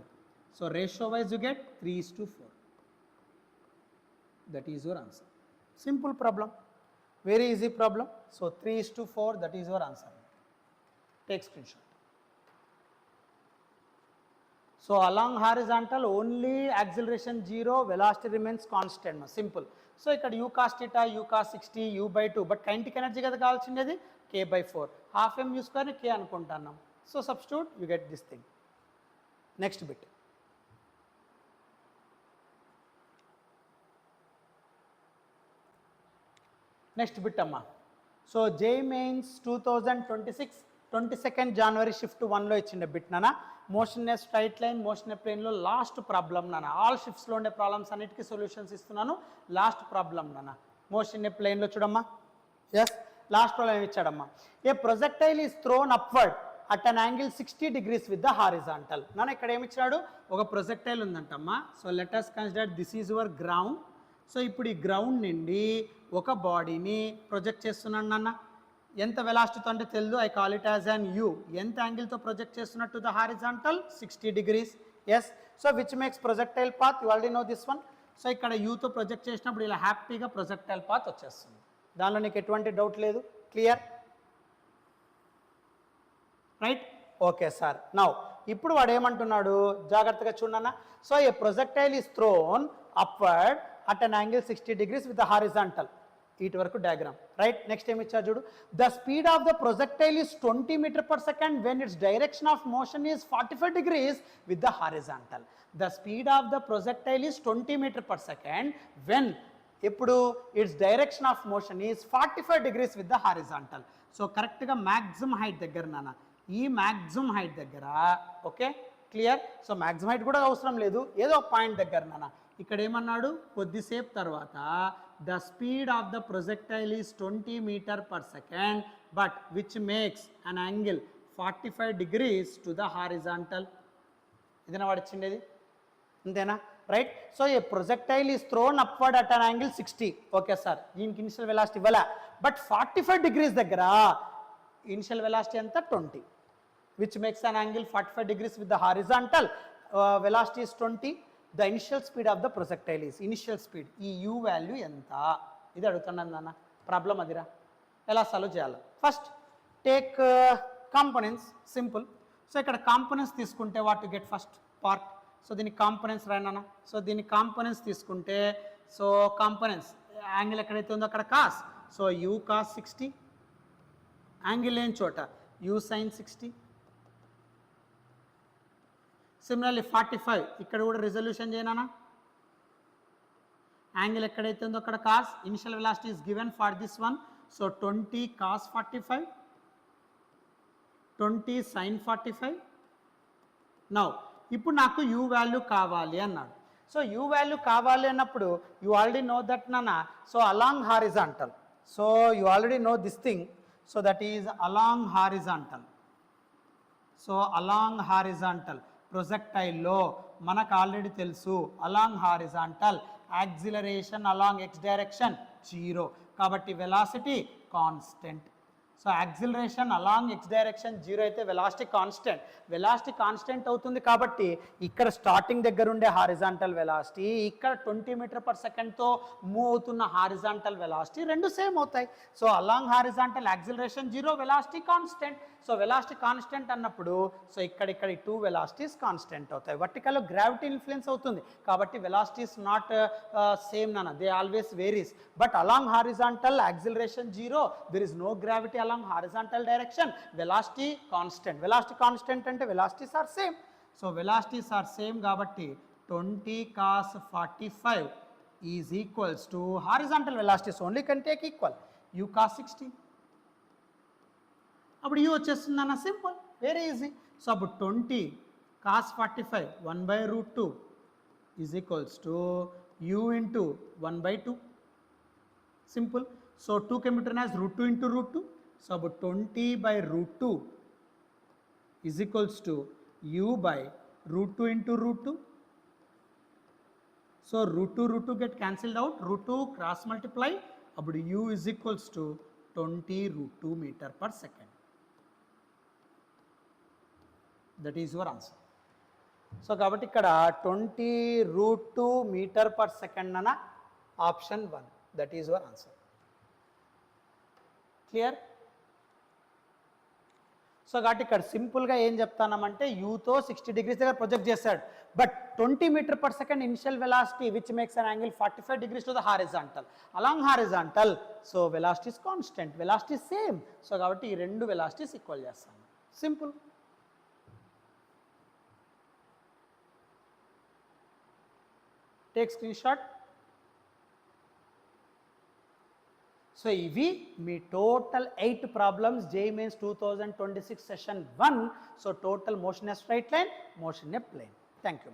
S1: So ratio wise you get 3:4. That is your answer. Simple problem, very easy problem. So 3:4, that is your answer. Take screenshot. So along horizontal only acceleration 0, velocity remains constant. Simple. So ikkada u cos theta, u cos 60, u by 2, but kinetic energy kada kavalsindedi k by 4. Half mu square ni k anukuntannam. So substitute, you get this thing. Next bit. Next bit amma. So JEE Mains 2026 22nd January shift 1 lo ichinde bit nana. Motion a straight line, motion a plane lo last problem nana. All shifts lo unde problems annitiki solutions istunanu. Last problem nana. Motion a plane lo chudamma. Yes, last problem em ichadamma. A projectile is thrown upward at an angle 60 degrees with the horizontal. Nana ikkada em ichadu oka projectile undantama. So let us consider this is your ground. So ఇప్పుడు ఈ ground నుండి ఒక బాడీని project చేస్తున్నాను నాన్న. ఎంత వెలాసిటీతో అంటే తెలుదు, I call it as an U. ఎంత యాంగిల్తో ప్రొజెక్ట్ చేస్తున్నట్టు the horizontal 60 degrees. Yes. So which makes projectile path, you already know this one. So ఇక్కడ యూతో ప్రొజెక్ట్ చేసినప్పుడు ఇలా హ్యాపీగా ప్రొజెక్టైల్ పాత్ వచ్చేస్తుంది. దానిలో నీకు ఎటువంటి డౌట్ లేదు. Clear, right? Okay sir. Now ఇప్పుడు వాడు ఏమంటున్నాడు జాగ్రత్తగా చూడన్నా. So A projectile is throne upward at an angle 60 degrees with the horizontal. ఇటు వరకు డయాగ్రామ్, రైట్? నెక్స్ట్ ఏమి ఇచ్చారు చూడు. The speed of the projectile is 20 m/s when its direction of motion is 45 degrees with the horizontal. The speed of the projectile is 20 m/s when ఇప్పుడు it's direction of motion is 45 degrees with the horizontal. So కరెక్ట్గా maximum height దగ్గర నాన్న, ఈ maximum height దగ్గర, okay clear? So maximum height కూడా అవసరం లేదు, ఏదో పాయింట్ దగ్గర నాన్న. ఇక్కడ ఏమన్నాడు, కొద్దిసేపు తర్వాత the speed of the projectile is 20 m/s but which makes an angle 45 degrees to the horizontal. ఇదేనా వాడు ఇచ్చిండేది, అంతేనా? Right. So A projectile is throne upward at an angle 60. Okay sir, దీనికి ఇనిషియల్ వెలాసిటీ ఇవ్వాలా, బట్ 45 degrees దగ్గర initial velocity ఎంత 20, which makes an angle 45 degrees with the horizontal. Velocity is 20. The initial speed of the projectile is, initial speed, ఈ you value ఎంత, ఇది అడుగుతున్నాను నాన్న. Problem అదిరా, ఎలా సాల్వ్ చేయాలి? First take components, simple. So ఇక్కడ కాంపోనెంట్స్ తీసుకుంటే what to get first part. So దీనికి కాంపోనెంట్స్ రాయనా. సో దీనికి కాంపోనెంట్స్ తీసుకుంటే, సో కాంపోనెంట్స్ యాంగిల్ ఎక్కడైతే ఉందో అక్కడ cos, so you cos 60, angle లేని చోట యూ సైన్ 60. సిమిలర్లీ 45, ఇక్కడ కూడా రిజల్యూషన్ చేయనా. యాంగిల్ ఎక్కడైతే ఉందో అక్కడ cos, initial velocity is given for this one. So 20 cos 45, 20 sin 45. Now ఇప్పుడు నాకు యూ వాల్యూ కావాలి అన్నాడు. సో యూ వాల్యూ కావాలి అన్నప్పుడు యూ ఆల్రెడీ నో దట్ నాన్న. So along horizontal, so you already know this thing. So that is along horizontal. So along horizontal ప్రొజెక్టైల్లో మనకు already తెలుసు along horizontal acceleration along X direction 0 కాబట్టి velocity constant. So acceleration along X direction 0 అయితే velocity constant అవుతుంది కాబట్టి ఇక్కడ starting దగ్గర ఉండే హారిజాంటల్ వెలాసిటీ ఇక్కడ 20 మీటర్ పర్ సెకండ్తో మూవ్ అవుతున్న హారిజాంటల్ వెలాసిటీ రెండు సేమ్ అవుతాయి. So along horizontal acceleration 0 velocity constant. So velocity constant అన్నప్పుడు సో ఇక్కడ ఈ టూ వెలాసిటీస్ కాన్స్టెంట్ అవుతాయి. వర్టికల్లో గ్రావిటీ ఇన్ఫ్లుయెన్స్ అవుతుంది కాబట్టి వెలాసిటీస్ నాట్ సేమ్ నాన్న, they always varies. But along horizontal acceleration 0, there is no gravity along horizontal direction, velocity constant అంటే velocities are same. So velocities are same కాబట్టి 20 cos 45 is equals to horizontal velocities only can take equal u cos 60. అప్పుడు u వచ్చేస్తుంది అన్న, simple, very easy. So అప్పుడు 20 cos 45 1/√2 is equals to u into 1/2. Simple. So 2 can be written as √2 into √2. So అప్పుడు 20/√2 is equals to u by √2 into √2. So √2 get cancelled out, √2 cross multiply, అప్పుడు u is equals to 20√2 meter per second. That is your answer. So కాబట్టి ఇక్కడ 20√2 metre per second అన్న option 1, that is your answer. Clear? So కాబట్టి ఇక్కడ సింపుల్గా ఏం చెప్తానంటే యూతో 60 degrees దగ్గర ప్రొజెక్ట్ చేశాడు, but 20 metre per second initial velocity which makes an angle 45 degrees to the horizontal. Along horizontal so velocities constant, velocity same. So కాబట్టి ఈ రెండు వెలాసిటీస్ ఈక్వల్ చేస్తాను. Simple. Take screen shot. So ఇవి మీ total 8 problems JEE mains 2026 session 1. So total motion a straight line, motion a plane. Thank you.